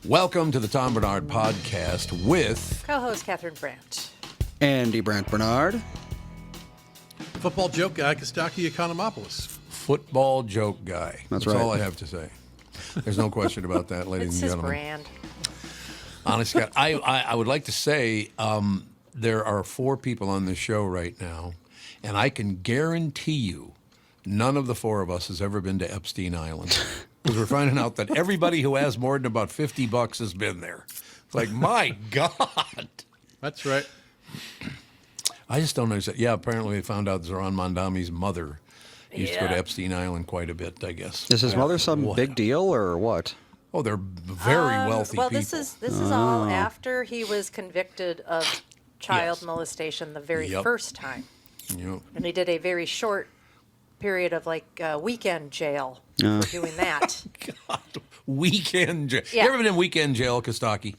Welcome to the Tom Bernard Podcast with co-host Catherine Brandt. Andy Brandt Bernard. Football joke guy, Costaki Economopoulos. Football Joke Guy. That's right. all I have to say. There's no question about that, ladies It's and his gentlemen. brand. Honestly, I would like to say there are 4 people on this show right now, and I can guarantee you none of the 4 of us has ever been to Epstein Island. Because we're finding out that everybody who has more than about $50 has been there. It's like, my God. That's right. I just don't understand. Yeah, apparently they found out Zoran Mondami's mother used to go to Yeah. Epstein Island quite a bit, I guess. Is his mother some What? big deal or what? Oh, they're very wealthy Well, people. this is all after he was convicted of child Yes. molestation the very Yep. first time, Yep. and he did a very short period of weekend jail for doing that. God, weekend jail. Yeah. You ever been in weekend jail, Kostaki?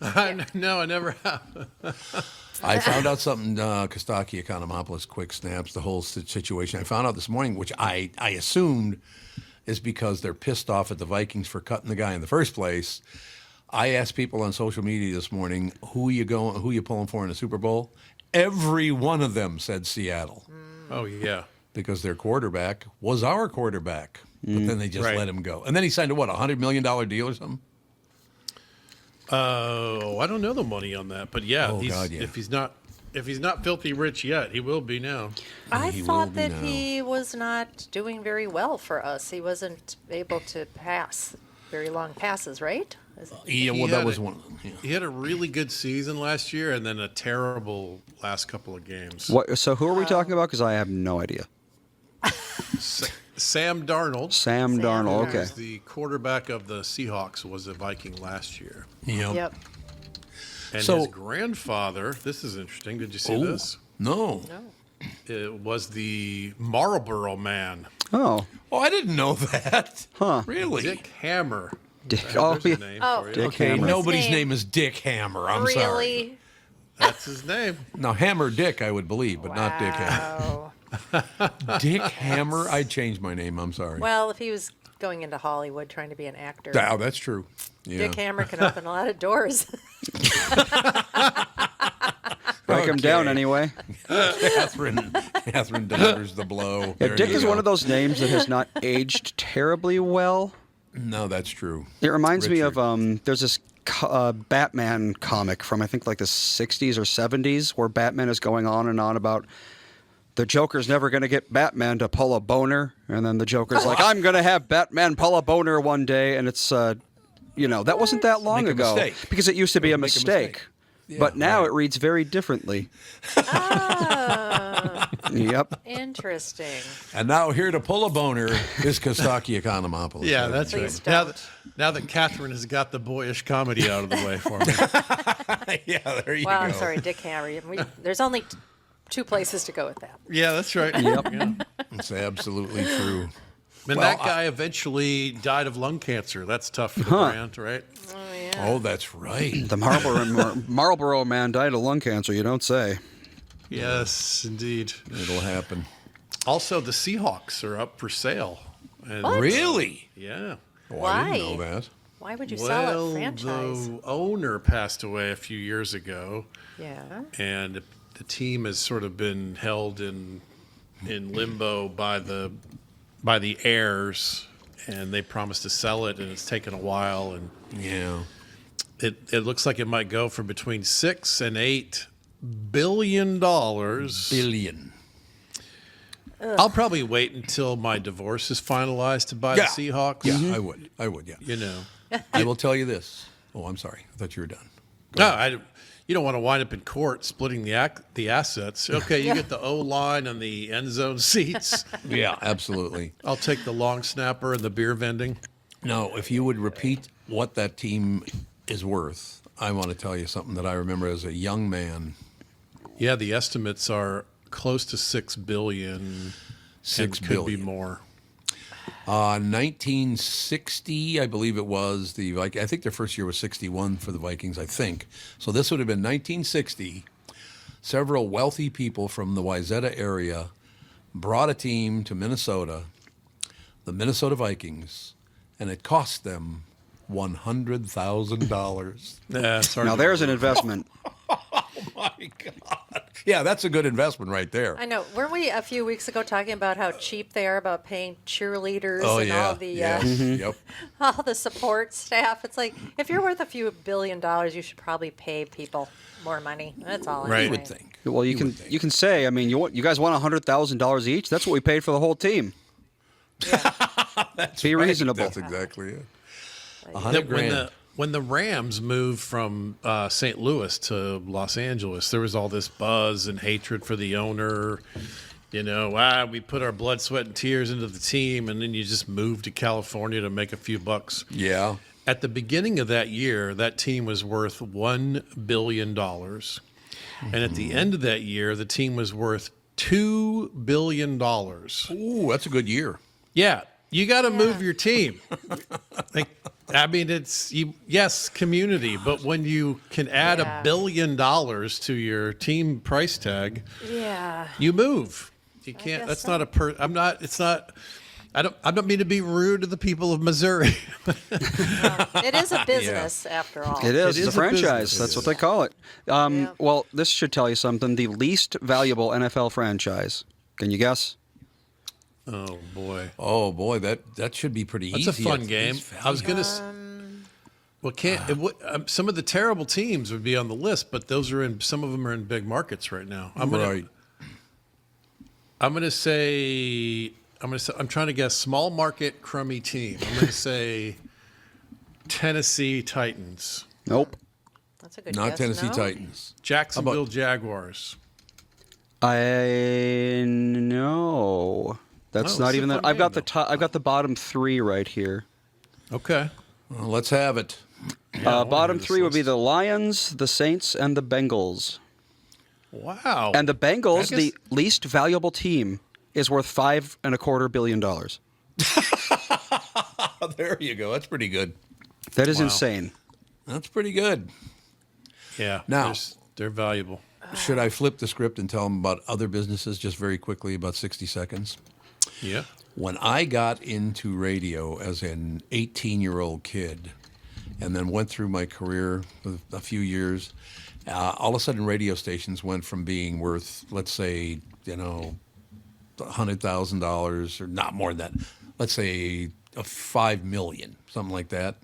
No, I never have. I found out something, Kostaki Economopoulos, quick snaps, the whole situation. I found out this morning, which I assumed is because they're pissed off at the Vikings for cutting the guy in the first place. I asked people on social media this morning, who you pulling for in the Super Bowl? Every one of them said Seattle. Oh, yeah. Because their quarterback was our quarterback. But then they just Right. let him go. And then he signed a, $100 million deal or something? Oh, I don't know the money on that, but yeah, Oh, God, yeah. if he's not filthy rich yet, he will be now. I He will thought be that now. he was not doing very well for us. He wasn't able to pass very long passes, right? Yeah, He well, that had was a- one of them. Yeah. He had a really good season last year, and then a terrible last couple of games. What? So who are we talking about? Because I have no idea. Sam Darnold, Sam Sam Darnold. Darnold. Okay. who's the quarterback of the Seahawks, was a Viking last year, Yep. and So- his grandfather. This is interesting. Did you see Oh, this? no. No. It was the Marlboro Man, Oh, Oh, I didn't know that. Huh. Really? Dick Hammer. Dick. Oh, There's a yeah. name Oh. for you. Dick Okay, Hammer. nobody's His name name. is Dick Hammer. I'm really? sorry. That's his name. Now, Hammer Dick, I would believe, but not Dick Hammer. Wow. Dick Hammer? I'd change my name. I'm sorry. Well, if he was going into Hollywood trying to be an actor, Oh, that's true. Yeah. Dick Hammer can open a lot of doors. Break him down Okay. anyway. Catherine delivers the blow. Yeah, There Dick you is go. one of those names that has not aged terribly well. No, that's true. It reminds me Richard. of there's this Batman comic from I think like the 60s or 70s where Batman is going on and on about the Joker's never going to get Batman to pull a boner, and then the Joker's like, I'm going to have Batman pull a boner one day, and it's that wasn't that long Make a ago mistake. because it used to be a Make a mistake. mistake. But now right. it reads very differently. Oh, Yep. interesting. And now here to pull a boner is Kostaki Economopoulos. Yeah, that's Please right. don't. Now that Catherine has got the boyish comedy out of the way for me. Yeah, there you Well, go. I'm sorry, Dick Hammer. There's only 2 places to go with that. Yeah, that's right. Yep. Yeah. It's absolutely true. And Well, that guy eventually died of lung cancer. That's tough for the brand, right? Oh, yeah. Oh, that's right. The Marlboro man died of lung cancer, you don't say. Yes, indeed. It'll happen. Also, the Seahawks are up for sale. And, What? Really? Yeah. Oh, I didn't know Why? that. Why would you sell a franchise? the owner passed away a few years ago, Yeah. and the team has sort of been held in limbo by the heirs, and they promised to sell it, and it's taken a while, and Yeah. it looks like it might go for between $6 and $8 billion. Billion. I'll probably wait until my divorce is finalized to buy Yeah. the Seahawks. Yeah, I would, yeah. You know. I will tell you this. Oh, I'm sorry. I thought you were done. No, you don't want to wind up in court splitting the assets. Okay, you get the O-line and the end zone seats. Yeah, absolutely. I'll take the long snapper and the beer vending. No, if you would repeat what that team is worth, I want to tell you something that I remember as a young man. Yeah, the estimates are close to $6 billion. $6 and billion. could be more. 1960, I believe it was. I think their first year was 61 for the Vikings, I think. So this would have been 1960. Several wealthy people from the Wayzata area brought a team to Minnesota, the Minnesota Vikings, and it cost them $100,000. Yeah, it's hard Now to there's an believe. investment. My God. Yeah, that's a good investment right there. I know. Weren't we a few weeks ago talking about how cheap they are about paying cheerleaders Oh, and yeah. all the yeah. Yep. all the support staff? It's like if you're worth a few $1 billion, you should probably pay people more money. That's all I'm Right. You saying. would think. Well, you can say, I mean, you guys want $100,000 each? That's what we paid for the whole team. That's Be right. reasonable. That's exactly it. That 100 grand. when the Rams moved from St. Louis to Los Angeles, there was all this buzz and hatred for the owner. You know, we put our blood, sweat, and tears into the team, and then you just moved to California to make a few bucks. Yeah. At the beginning of that year, that team was worth $1 billion. And at the end of that year, the team was worth $2 billion. Ooh, that's a good year. Yeah, you got to move your team. I mean, yes, community, but when you can add Yeah. $1 billion to your team price tag, Yeah. you move. You can't. guess That's so. not a per. I'm not. It's not. I don't mean to be rude to the people of Missouri. It is a business after all. It is. It It's is a a business. franchise. It That's is. what they call it. Yeah. Well, this should tell you something. The least valuable NFL franchise. Can you guess? Oh boy, Oh, boy, that should be pretty that's easy. a fun At game. least I was value. gonna. Well, some of the terrible teams would be on the list, but some of them are in big markets right now. Right. I'm gonna say. I'm trying to guess small market crummy team. I'm gonna say Tennessee Titans, Nope. That's a good Not guess. Tennessee no? Titans. Jacksonville Jaguars. I know. That's Oh, not it's a even fun that. I've got game, the top. I've got the bottom three right here. Okay. Well, let's have it. Yeah, I wanna Bottom hear this three would be list. the Lions, the Saints, and the Bengals. Wow. And the Bengals, I guess- the least valuable team, is worth $5.25 billion. There you go. That's pretty good. That is Wow. insane. That's pretty good. Yeah. Now- they're valuable. Should I flip the script and tell them about other businesses just very quickly, about 60 seconds? Yeah. When I got into radio as an 18-year-old kid and then went through my career for a few years, all of a sudden radio stations went from being worth, let's say, $100,000 or not more than that. Let's say $5 million, something like that.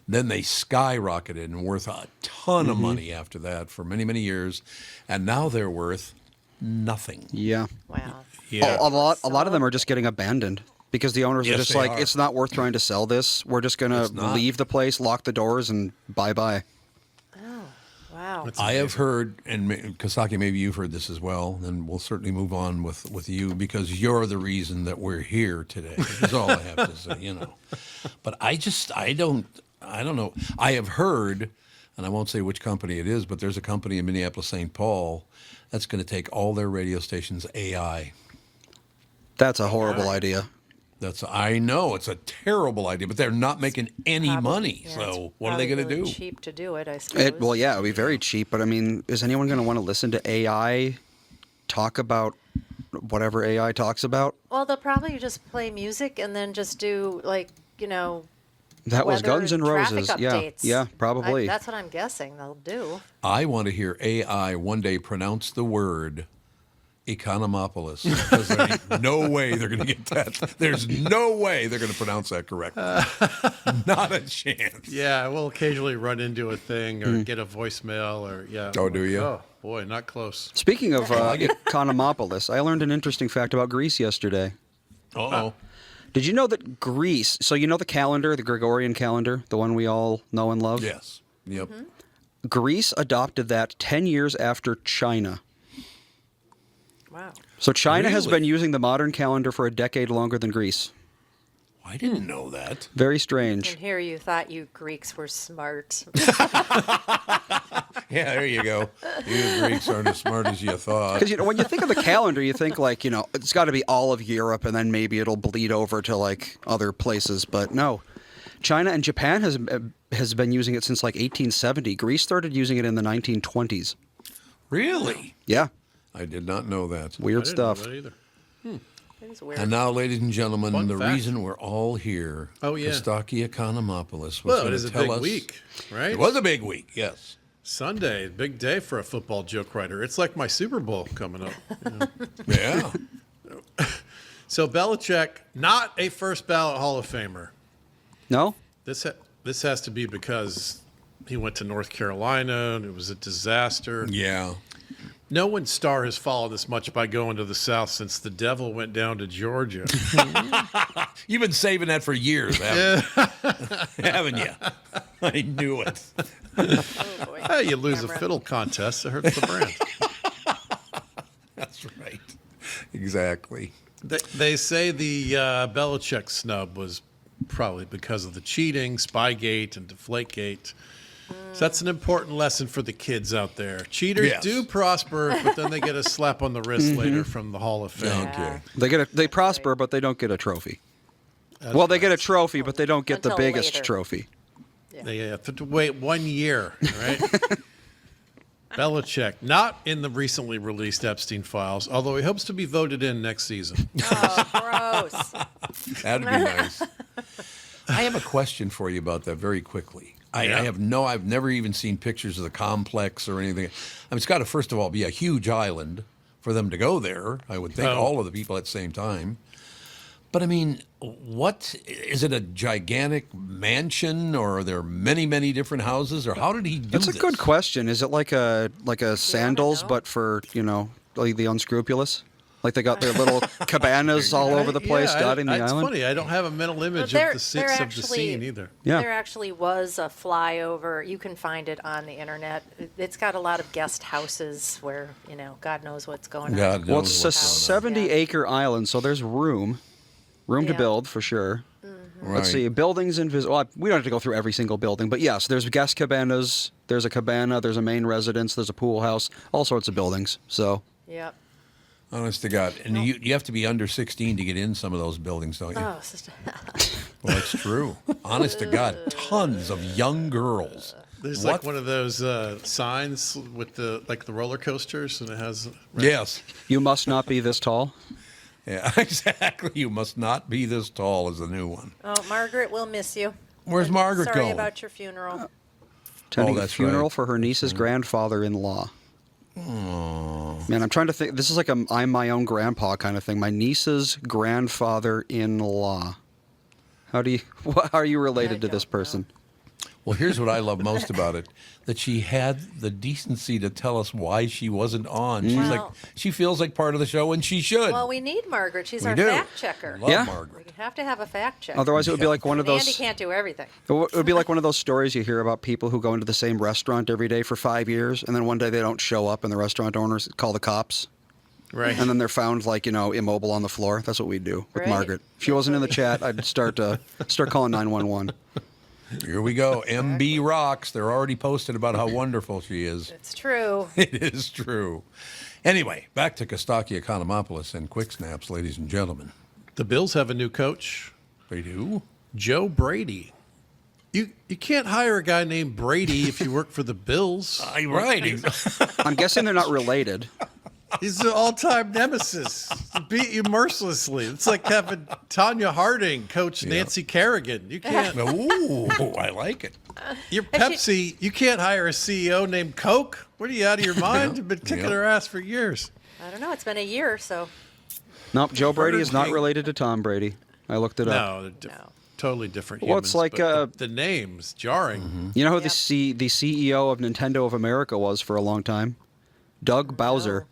Then they skyrocketed and worth a ton of money after that for many, many years. And now they're worth nothing. Yeah. Wow. Yeah. A lot of them are just getting abandoned because the owners Yes, are just they like, are. it's not worth trying to sell this. We're just going It's to not. leave the place, lock the doors, and bye-bye. Wow. I have heard, and Kostaki, maybe you've heard this as well, and we'll certainly move on with you because you're the reason that we're here today. Is all I have to say, But I don't know. I have heard, and I won't say which company it is, but there's a company in Minneapolis, St. Paul, that's going to take all their radio stations AI. That's a horrible idea. I know it's a terrible idea, but they're not making any Probably- money. yeah, So it's what are they going to probably do? really cheap to do it, I suppose. Well, yeah, it would be very cheap, but I mean, is anyone going to want to listen to AI talk about whatever AI talks about? Well, they'll probably just play music and then just do That was weather Guns N' and traffic Roses. Yeah, updates. yeah, probably. That's what I'm guessing they'll do. I want to hear AI one day pronounce the word economopolis because there ain't no way they're going to get that. There's no way they're going to pronounce that correctly. Not a chance. Yeah, we'll occasionally run into a thing or get a voicemail or yeah. Oh, do you? Oh boy, not close. Speaking of Economopolis, I learned an interesting fact about Greece yesterday. Uh-oh. Did you know that Greece, so you know the calendar, the Gregorian calendar, the one we all know and love? Yes. Yep. Greece adopted that 10 years after China. Wow. So China has Really? been using the modern calendar for a decade longer than Greece. I didn't know that. Very And strange. here you thought you Greeks were smart. Yeah, there you go. You Greeks aren't as smart as you thought. Because when you think of the calendar, you think it's got to be all of Europe, and then maybe it'll bleed over to other places. But no, China and Japan has been using it since 1870. Greece started using it in the 1920s. Really? Yeah, I did not know that. weird I didn't know stuff. that either. It is weird. And now, ladies and gentlemen, Fun the fact. reason we're all here, Oh, yeah. Kostaki Economopoulos was Well, going it to is a tell big us. week, right? It was a big week, yes. Sunday, big day for a football joke writer. It's like my Super Bowl coming up. Yeah. So Belichick, not a first ballot Hall of Famer. No? This has to be because he went to North Carolina and it was a disaster. Yeah. No one's star has fallen this much by going to the South since the devil went down to Georgia. You've been saving that for years, haven't you? I knew it. Oh, boy. Hey, you lose Camera. a fiddle contest, it hurts the brand. That's right. Exactly. They say the Belichick snub was probably because of the cheating, Spygate, and Deflategate. So that's an important lesson for the kids out there. Cheaters Yes. do prosper, but then they get a slap on the wrist later from the Hall of Fame. Okay. They prosper, but they don't get a trophy. Well, they get a trophy, but they don't get the Until biggest later. trophy. They have to wait 1 year, right? Belichick, not in the recently released Epstein files, although he hopes to be voted in next season. Oh, gross. That'd be nice. I have a question for you about that very quickly. Yeah. I've never even seen pictures of the complex or anything. I mean, it's got to, first of all, be a huge island for them to go there. I would think Oh. all of the people at the same time. But I mean, what is it? A gigantic mansion, or are there many, many different houses, or how did he do That's a this? good question. Is it like a sandals, know. but for like the unscrupulous? Like they got their little cabanas all over the place, dotting the it's island. funny. I don't have a mental image there- of the there of the actually- scene either. Yeah. There actually was a flyover. You can find it on the internet. It's got a lot of guest houses where, God knows what's going God on. Well, knows it's a what's going on. 70-acre island, so there's room to Yeah. build for sure. Right. Let's see, buildings and well, we don't have to go through every single building, but yes, there's guest cabanas, there's a cabana, there's a main residence, there's a pool house, all sorts of buildings. So Yep. Honest to God. And you have to be under 16 to get in some of those buildings, don't you? Oh, sister. Well, it's true. Honest to God. Tons of young girls. There's What? like one of those signs with the roller coasters, and it has. Yes. you must not be this tall. Yeah, exactly. You must not be this tall is the new one. Oh, Margaret, we'll miss you. Where's Margaret Sorry going? about your funeral. Attending a that's funeral right. for her niece's grandfather-in-law. Man, I'm trying to think. This is like a I'm my own grandpa kind of thing. My niece's grandfather-in-law. How are you related to this don't know. person? Well, here's what I love most about it: that she had the decency to tell us why she wasn't on. She's like, Well- she feels like part of the show, and she should. Well, we need Margaret. She's We our do. fact checker. Love Yeah. Margaret. We have to have a fact checker. Otherwise, it would be like one of And Andy those. can't do everything. It would be like one of those stories you hear about people who go into the same restaurant every day for 5 years, and then one day they don't show up, and the restaurant owners call the cops, Right. and then they're found like immobile on the floor. That's what we'd do with Right. Margaret. If she wasn't in the chat, I'd start calling 911. Here we go. MB rocks. They're already posted about how wonderful she is. It's true. It is true. Anyway, back to Kostaki Economopoulos and Quick Snaps, ladies and gentlemen. The Bills have a new coach, They do? Joe Brady. You can't hire a guy named Brady if you work for the Bills. Right. I'm guessing they're not related. He's the all-time nemesis. He beat you mercilessly. It's like having Tanya Harding coach Nancy Kerrigan. You can't. Ooh, I like it. You're Pepsi. You can't hire a CEO named Coke. What are you out of your mind? You've been kicking Yep. her ass for years. I don't know. It's been a year, so Nope, Joe Brady is not King. related to Tom Brady. I looked it up. No, they're no. totally different. Well, it's humans, like, but the name's jarring. You know who Yep. the CEO of Nintendo of America was for a long time? Doug Bowser.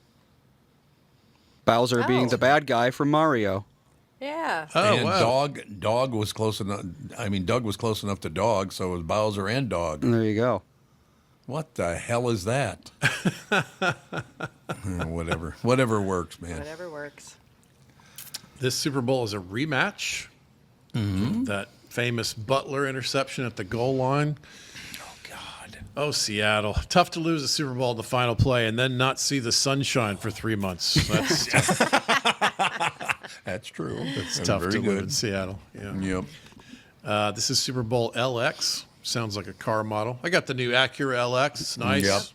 Bowser being Oh. the bad guy from Mario. Yeah. Oh, and wow. Dog was close enough. I mean, Doug was close enough to Dog, so it was Bowser and Dog. And there you go. What the hell is that? Whatever works, man. Whatever works. This Super Bowl is a rematch. From that famous Butler interception at the goal line. Oh God. Oh, Seattle. Tough to lose a Super Bowl in the final play and then not see the sunshine for 3 months. That's That's true. It's tough Very to live in good. Seattle. Yeah. Yep. This is Super Bowl LX. Sounds like a car model. I got the new Acura LX. It's nice.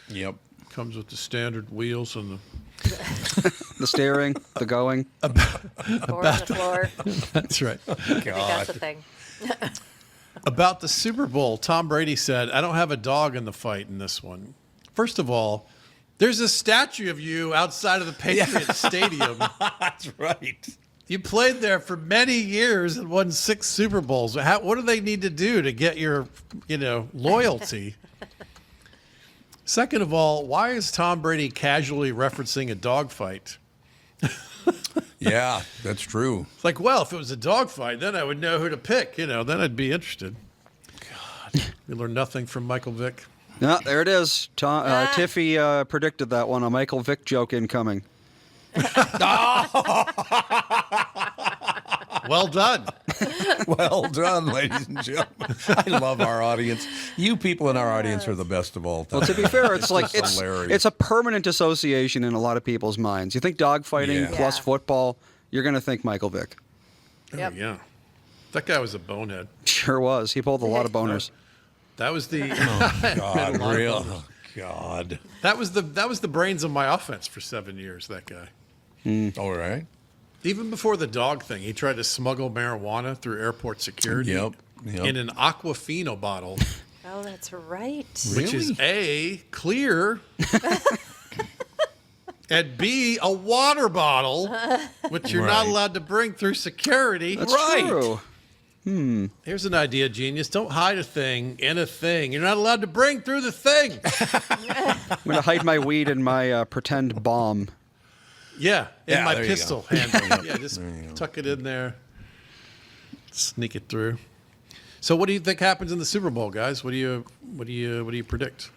Yep. Comes with the standard wheels and the The steering, the going. Four on the floor. That's right. I think that's the thing. About the Super Bowl, Tom Brady said, I don't have a dog in the fight in this one. First of all, there's a statue of you outside of the Patriots Stadium. That's right. You played there for many years and won 6 Super Bowls. What do they need to do to get your, loyalty? Second of all, why is Tom Brady casually referencing a dogfight? Yeah, that's true. It's like, well, if it was a dogfight, then I would know who to pick. Then I'd be interested. God, we learned nothing from Michael Vick. Yeah, there it is. Tiffy predicted that one. A Michael Vick joke incoming. Well done. Well done, ladies and gentlemen. I love our audience. You people in our audience are the best of all time. Well, to be fair, it's like just hilarious. it's a permanent association in a lot of people's minds. You think dogfighting Yeah. plus Yeah. football, you're going to think Michael Vick. Yep. Oh, yeah. That guy was a bonehead. Sure was. He pulled a lot of boners. That was the God, real. Oh, God. that was the brains of my offense for 7 years, that guy. All right. Even before the dog thing, he tried to smuggle marijuana through airport security Yep. in an Aquafina bottle, Oh, that's right. which is A, clear, and B, a water bottle, which you're not Right. allowed to bring through security. That's Right. true. Here's an idea, genius. Don't hide a thing in a thing. You're not allowed to bring through the thing. I'm going to hide my weed in my pretend bomb. Yeah, in Yeah, my there you pistol handle. Yeah, just tuck it in there, sneak it through. So, what do you think happens in the Super Bowl, guys? What do you predict?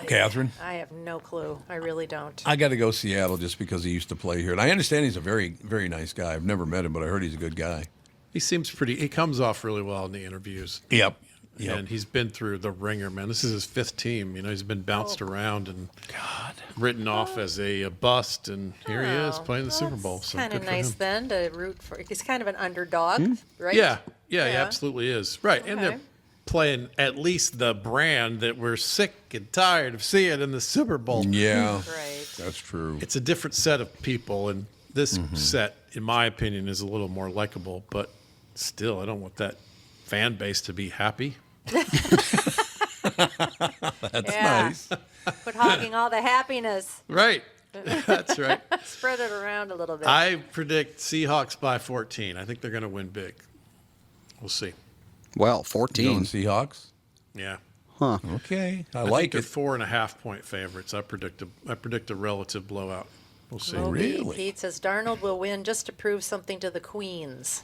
Catherine? I have no clue. I really don't. I got to go Seattle just because he used to play here. And I understand he's a very, very nice guy. I've never met him, but I heard he's a good guy. He seems pretty. He comes off really well in the interviews. Yep. And he's been through the ringer, man. This is his 5th team. He's been bounced around and written off as a bust, and here he is playing the Super Bowl. So Kind good of for nice him. then to root for. He's kind of an underdog, right? Yeah, he Yeah. absolutely is. Right, and they're Okay. playing at least the brand that we're sick and tired of seeing in the Super Bowl. Yeah. Right. That's true. It's a different set of people, and this set, in my opinion, is a little more likable. But still, I don't want that fan base to be happy. That's Yeah. nice. Quit hogging all the happiness. Right, that's right. Spread it around a little bit. I predict Seahawks by 14. I think they're going to win big. We'll see. Well, Going 14. Seahawks? Yeah, Huh. Okay. I I think like they're it. 4.5 point favorites. I predict a relative blowout. We'll see. Really? Pete says Darnold will win just to prove something to the Queens.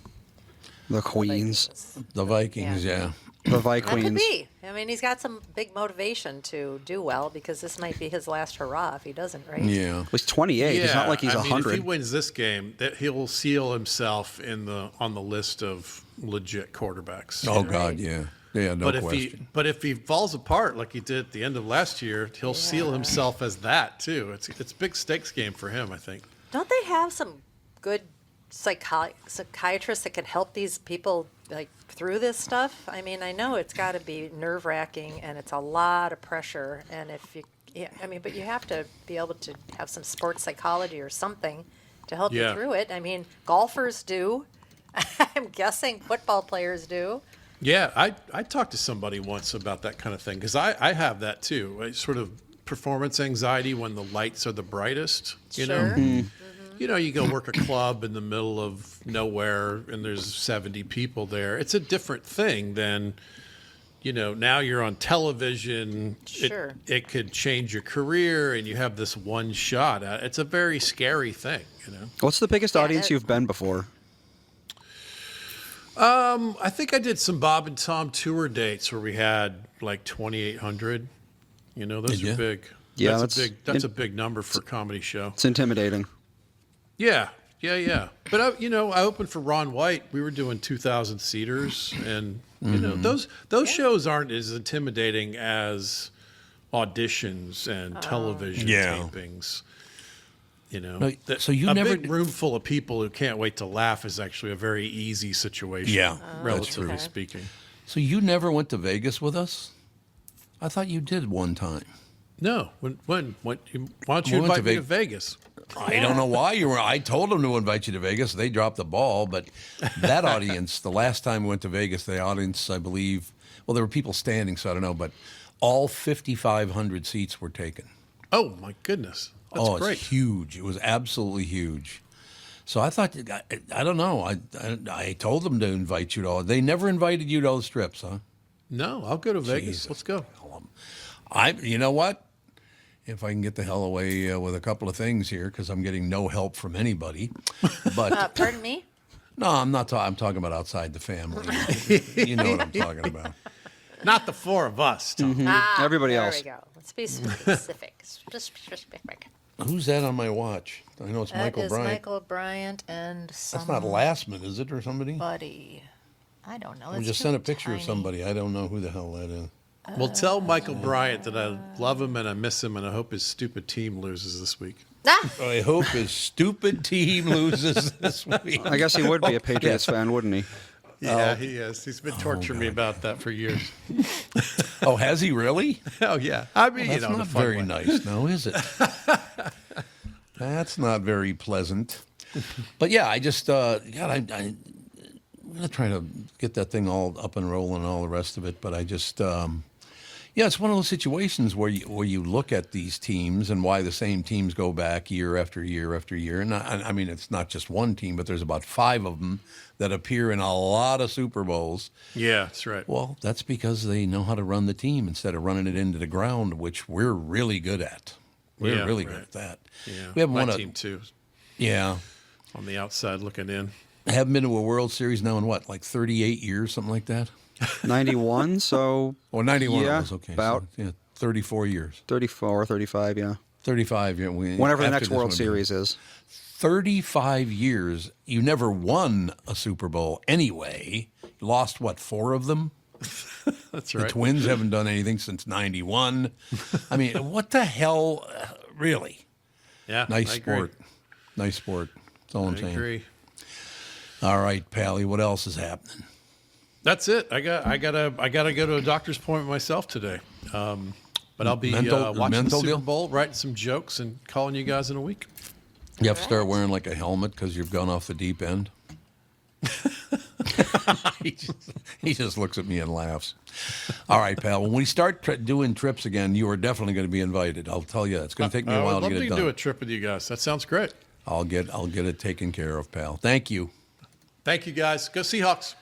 The Queens. The Vikings, yeah. The That could Vikings. be. I mean, he's got some big motivation to do well because this might be his last hurrah if he doesn't, right? Yeah. He's 28. He's not like he's I mean, if 100. he wins this game, that he'll seal himself on the list of legit quarterbacks. Oh, God, yeah. Yeah, no but question. if he falls apart like he did at the end of last year, he'll seal himself as that too. It's a big stakes game for him, I think. Don't they have some good psychiatrists that can help these people like through this stuff? I mean, I know it's got to be nerve-wracking and it's a lot of pressure. And if you, yeah, I mean, but you have to be able to have some sports psychology or something to help you Yeah. through it. I mean, golfers do. I'm guessing football players do. Yeah, I talked to somebody once about that kind of thing because I have that too. Right? Sort of performance anxiety when the lights are the brightest. You Sure. know, you go work a club in the middle of nowhere and there's 70 people there. It's a different thing than, now you're on television. Sure. It could change your career and you have this one shot. It's a very scary thing. What's the biggest Yeah, audience that- you've been before? I think I did some Bob and Tom tour dates where we had like 2,800. Those Did ya? are big. Yeah, that's a big number for a comedy show. It's intimidating. Yeah. But I opened for Ron White. We were doing 2,000 seaters, and those shows aren't as intimidating as auditions and television Yeah. tapings. No, so you a never- big room full of people who can't wait to laugh is actually a very easy situation. Yeah, that's relatively true. speaking. So you never went to Vegas with us? I thought you did one time. No. When why don't you We went invite to me to Vegas? I don't know why you were. I told them to invite you to Vegas. They dropped the ball, but that audience, the last time we went to Vegas, the audience, I believe, well, there were people standing, so I don't know, but all 5,500 seats were taken. Oh my goodness. That's great. It's huge. It was absolutely huge. So I thought, I don't know. I told them to invite you to all. They never invited you to those trips, huh? No, I'll go to Vegas. Jesus. Let's go. You know what? If I can get the hell away with a couple of things here, because I'm getting no help from anybody. But Pardon me? no, I'm not. I'm talking about outside the family. You know what I'm talking about. Not the four of us. Tom. Everybody there else. we go. Let's be specific. Specific. Who's that on my watch? I know it's That Michael is Bryant. Michael Bryant and That's not Lastman, is it, or somebody? somebody. I don't know. We It's just too sent a picture of tiny. somebody. I don't know who the hell that is. Well, tell Michael Bryant that I love him and I miss him and I hope his stupid team loses this week. Ah! I hope his stupid team loses this week. I guess he would be a Patriots fan, wouldn't he? Yeah, he is. He's been torturing me about that for years. Oh, has he really? Oh yeah. I mean, That's you know, not the fun very way. nice, now is it? That's not very pleasant. But yeah, I just, God, I'm going to try to get that thing all up and rolling and all the rest of it. But I just, yeah, it's one of those situations where you look at these teams and why the same teams go back year after year after year. And I mean, it's not just one team, but there's about 5 of them that appear in a lot of Super Bowls. Yeah, that's right. Well, that's because they know how to run the team instead of running it into the ground, which we're really good at. We're Yeah, really right. good at that. Yeah. We haven't My won a team too. yeah. On the outside looking in. Haven't been to a World Series now in what, like 38 years, something like that? 91, so Or 91 Yeah, it was, okay. about- So, yeah, 34 years. 34, 35, yeah. 35, yeah. Whenever the after next this World one, Series is. 35 years. You never won a Super Bowl anyway. You lost, what, 4 of them? That's The right. Twins haven't done anything since 91. I mean, what the hell? Really? Yeah. Nice I agree. sport. Nice sport. That's all I'm I saying. agree. All right, Pally, what else is happening? That's it. I gotta go to a doctor's appointment myself today. But I'll be Mental watching the Super deal? Bowl, writing some jokes, and calling you guys in a week. You have to start Right. wearing like a helmet because you've gone off the deep end. he just looks at me and laughs. All right, pal. When we start doing trips again, you are definitely going to be invited. I'll tell you. It's going to take me a I while would to love get to it done. do a trip with you guys. That sounds great. I'll get it taken care of, pal. Thank you. Thank you, guys. Go Seahawks.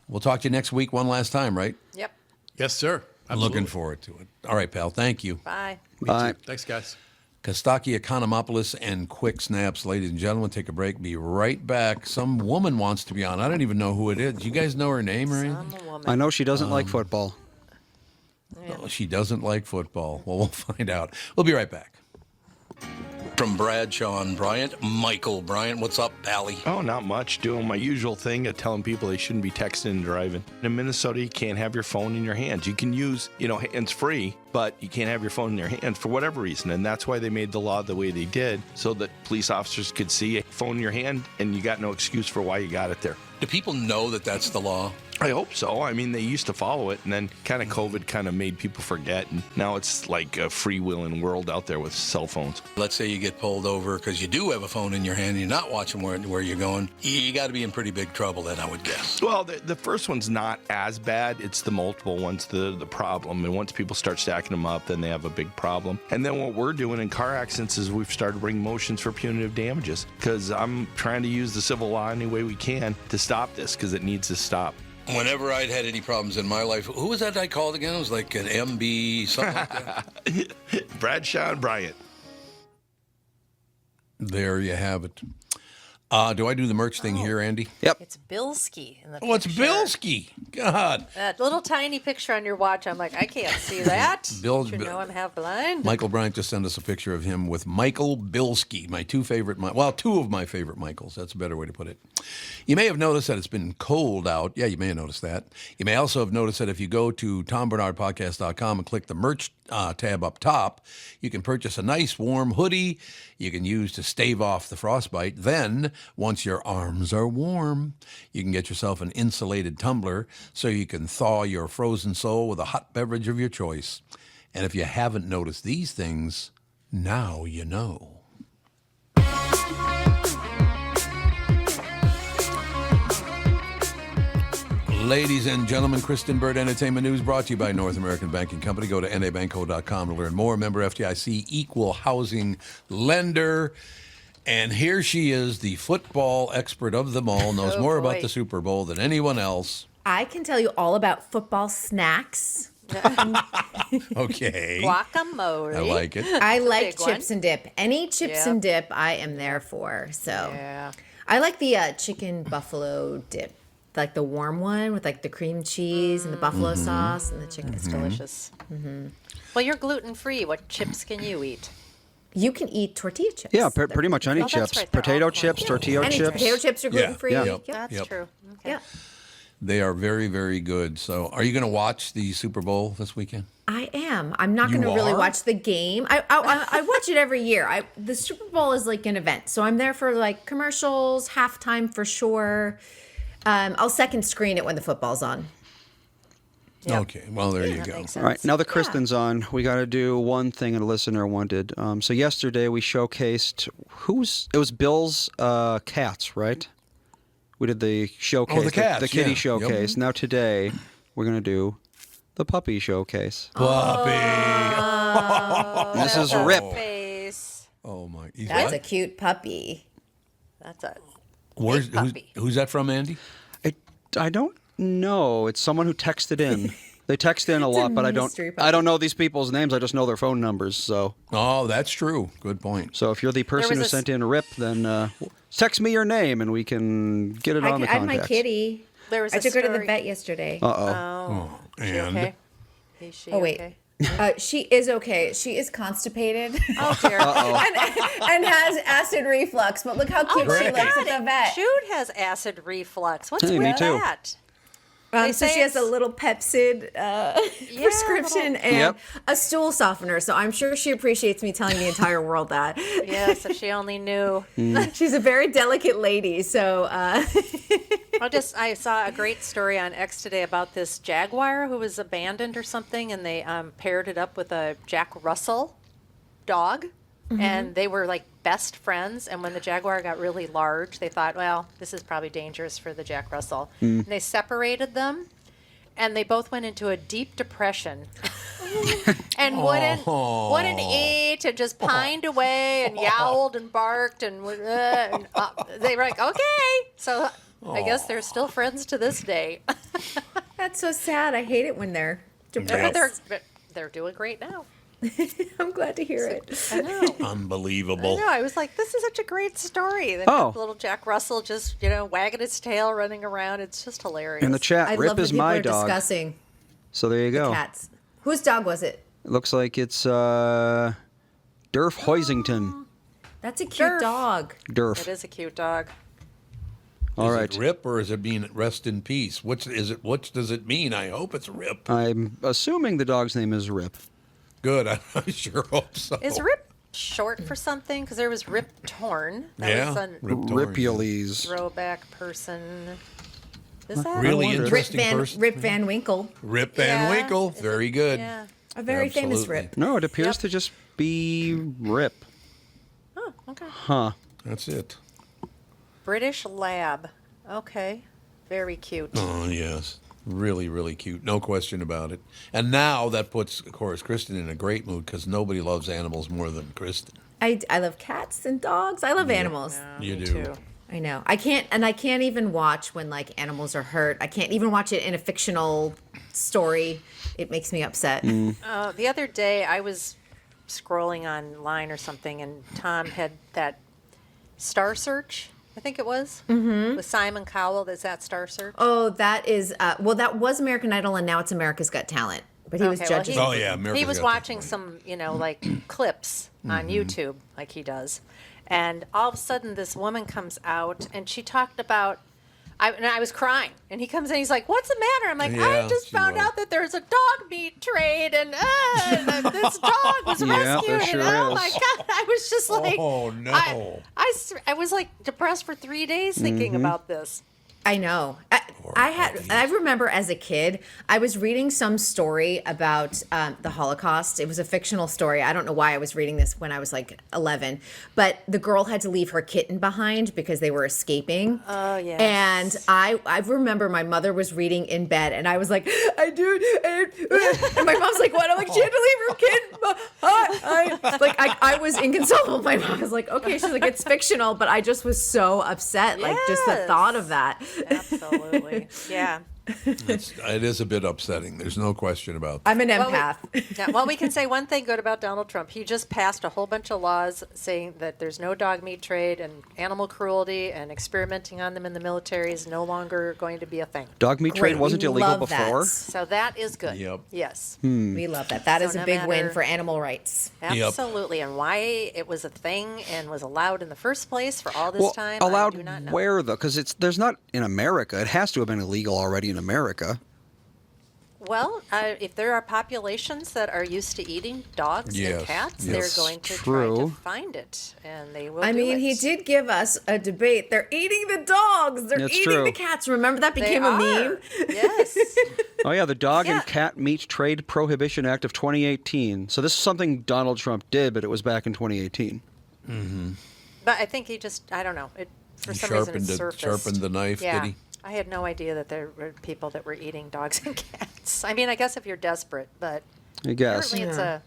We'll talk to you next week one last time, right? Yep. Yes, sir. I'm Absolutely. looking forward to it. All right, pal. Thank you. Bye. Bye. Thanks, guys. Kostaki, Economopoulos, and Quick Snaps. Ladies and gentlemen, take a break. Be right back. Some woman wants to be on. I don't even know who it is. You guys know her name or anything? Some woman. I know she doesn't like football. Oh, she doesn't like football. Well, we'll find out. We'll be right back. From Bradshaw and Bryant, Michael Bryant. What's up, Pally? Oh, not much. Doing my usual thing of telling people they shouldn't be texting and driving. In Minnesota, you can't have your phone in your hands. You can use, hands-free, but you can't have your phone in your hand for whatever reason. And that's why they made the law the way they did, so that police officers could see a phone in your hand and you got no excuse for why you got it there. Do people know that that's the law? I hope so. I mean, they used to follow it, and then kind of COVID kind of made people forget, and now it's like a freewheeling world out there with cell phones. Let's say you get pulled over because you do have a phone in your hand and you're not watching where you're going. You got to be in pretty big trouble then, I would guess. Well, the first one's not as bad. It's the multiple ones, the problem. And once people start stacking them up, then they have a big problem. And then what we're doing in car accidents is we've started bringing motions for punitive damages, because I'm trying to use the civil law any way we can to stop this, because it needs to stop. Whenever I'd had any problems in my life, who was that I called again? It was like an MB, something like that. Bradshaw and Bryant. There you have it. Do I do the merch thing here, Andy? Yep. It's Bilski in the Oh, it's picture. Bilski. God. That little tiny picture on your watch, I'm like, I can't see that. Bill- Don't you know I'm half blind? Michael Bryant just sent us a picture of him with Michael Bilski, two of my favorite Michaels. That's a better way to put it. You may have noticed that it's been cold out. Yeah, you may have noticed that. You may also have noticed that if you go to tombernardpodcast.com and click the merch tab up top, you can purchase a nice warm hoodie you can use to stave off the frostbite. Then, once your arms are warm, you can get yourself an insulated tumbler so you can thaw your frozen soul with a hot beverage of your choice. And if you haven't noticed these things, now you know. Ladies and gentlemen, Kristen Bird Entertainment News brought to you by North American Banking Company. Go to nabanco.com to learn more. Member FDIC, equal housing lender. And here she is, the football expert of them all, knows more about the Super Bowl than anyone else. I can tell you all about football snacks. Okay. Guacamole. I like it. I like big one. chips and dip. Any chips Yep. and dip, I am there for. So Yeah. I like the chicken buffalo dip, like the warm one with like the cream cheese and the buffalo sauce and the chicken. It's delicious. Well, you're gluten free. What chips can you eat? You can eat tortilla chips. Yeah, pretty much any that's chips. right, they're Potato all chips, gluten. tortilla Any chips. potato chips are gluten free. Yeah. Yep. Yep. That's true. Okay. Yeah. They are very, very good. So, are you going to watch the Super Bowl this weekend? I am. I'm not You going to really are? watch the game. I watch it every year. The Super Bowl is like an event, so I'm there for like commercials, halftime for sure. I'll second screen it when the football's on. Yep. Okay. Well, there you That go. makes sense. All right, now that Kristen's on, we got to do one thing a listener wanted. So yesterday we showcased it was Bill's cats, right? We did the showcase, the cats, the kitty yeah. showcase. Yep. Now today we're gonna do the puppy showcase. Puppy. This is Rip. Face. Oh, my. He's That's what? a cute puppy. That's a Where's, big puppy. who's that from, Andy? I don't know. It's someone who texted in. They text in a lot, but I mystery don't know these people's names. I just know their phone numbers. So Oh, that's true. Good point. if you're the person was who a sent in Rip, then text me your name and we can get it on the I had contacts. my kitty. There was I a took her to the story- vet yesterday. Oh. Is she And okay? Is she Oh, wait. okay? She is okay. She is constipated Oh, dear. and has acid reflux. But look how cute she great. looks at the vet. Jude has acid reflux. What's Hey, with me too. that? They So say she has a it's- little Pepsid prescription and Yep. a stool softener. So I'm sure she appreciates me telling the entire world that. Yes, if she only knew. She's a very delicate lady. So I saw a great story on X today about this jaguar who was abandoned or something, and they paired it up with a Jack Russell dog, and they were like best friends. And when the jaguar got really large, they thought, well, this is probably dangerous for the Jack Russell. And they separated them, and they both went into a deep depression. And wouldn't eat and just pined away and yowled and barked and they were like, okay. So I guess they're still friends to this day. that's so sad. I hate it when they're depressed. They're doing great now. I'm glad to hear it. I know. unbelievable. I know. I was like, this is such a great story. Then Oh. little Jack Russell just, wagging his tail, running around. It's just hilarious. In the chat, I Rip love when is people my are dog. discussing So there you go. cats. Whose dog was it? It looks like it's Durf Hoisington. That's a cute Durf. dog. Durf. It is a cute dog. All Is right. it Rip or is it mean rest in peace? What does it mean? I hope it's Rip. I'm assuming the dog's name is Rip. Good. I sure hope so. Is Rip short for something? Because there was Rip Torn. That Yeah. was a Rip Torn. Ripules. throwback person. Is that Really wonder. interesting person. Rip Van Winkle. Rip Van Yeah. Winkle. Is Very it- good. Yeah. A very famous Absolutely. Rip. No, it appears Yep. to just be Rip. Oh, okay. Huh. That's it. British Lab. Okay. Very cute. Oh, yes. Really, really cute. No question about it. And now that puts, of course, Kristen in a great mood because nobody loves animals more than Kristen. I love cats and dogs. I love animals. You Me do. too. I know. I can't even watch when like animals are hurt. I can't even watch it in a fictional story. It makes me upset. The other day, I was scrolling online or something, and Tom had that Star Search, I think it was, with Simon Cowell. Is that Star Search? Oh, that is well, that was American Idol, and now it's America's Got Talent. But he was Okay, well, judging. Oh, yeah. America's He was Got watching Talent. some, like clips on YouTube, like he does, and all of a sudden, this woman comes out, and she talked about. And I was crying, and he comes in. He's like, "What's the matter?" I'm like, Yeah, "I just she found was. out that there's a dog meat trade, and this dog was Yeah, rescued." there sure and oh is. my god, I was just like, Oh, no. I was like depressed for 3 days thinking about this. I know. I remember as a kid, I was reading some story about the Holocaust. It was a fictional story. I don't know why I was reading this when I was like 11, but the girl had to leave her kitten behind because they were escaping. Oh, yes. And I remember my mother was reading in bed, and I was like, I do. And my mom's like, what? I'm like, she had to leave her kitten behind. I was inconsolable. My mom was like, okay. She's like, it's fictional, but I just was so upset. Like just the Yes. thought of that. Absolutely. Yeah. It is a bit upsetting. There's no question about that. I'm an Well, empath. we can say one thing good about Donald Trump. He just passed a whole bunch of laws saying that there's no dog meat trade and animal cruelty and experimenting on them in the military is no longer going to be a thing. Dog meat trade Great, wasn't we illegal love that. before. So that is good. Yep. Yes. We love that. That So is a no big win matter- for animal rights. Absolutely. And why it was a thing and was allowed in the first place for all this time, I allowed do not know. where though? Because there's not in America. It has to have been illegal already in America. Well, if there are populations that are used to eating dogs Yes, and cats, yes. they're going to try True. to find it, and they will. I do mean, it. he did give us a debate. They're eating the dogs. They're That's eating true. the cats. Remember that They became a are. meme? Yes. Oh yeah, the Dog Yeah. and Cat Meat Trade Prohibition Act of 2018. So this is something Donald Trump did, but it was back in 2018. But I think he just—I don't know. It for He some reason it sharpened surfaced. sharpened the knife, Yeah. did he? I had no idea that there were people that were eating dogs and cats. I mean, I guess if you're desperate, but I guess. apparently it's a.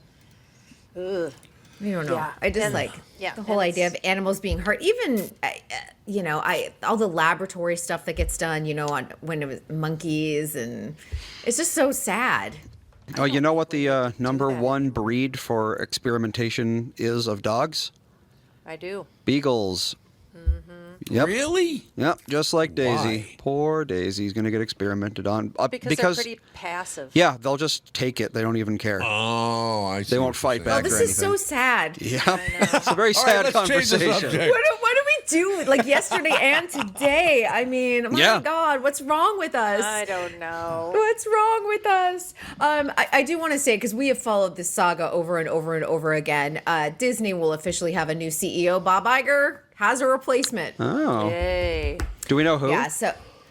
Ugh. I don't know. Yeah. I just And- like yeah, the whole and idea of it's- animals being hurt. Even, all the laboratory stuff that gets done, on when it was monkeys, and it's just so sad. Oh, you know what the number that one breed for experimentation is of dogs? I do. Beagles. Yep. Really? Yep. Just like Daisy. Why? Poor Daisy's going to get experimented on. Because they're pretty passive. yeah, they'll just take it. They don't even care. Oh, I see. They what won't you're fight saying. Oh, back this or is so anything. sad. Yeah. It's a very All right, sad let's change the conversation. subject. What do we do like yesterday and today? I mean, my Yeah. God, what's wrong with us? I don't know. What's wrong with us? I do want to say, because we have followed this saga over and over and over again, Disney will officially have a new CEO. Bob Iger has a replacement. Oh. Yay. Do we know who?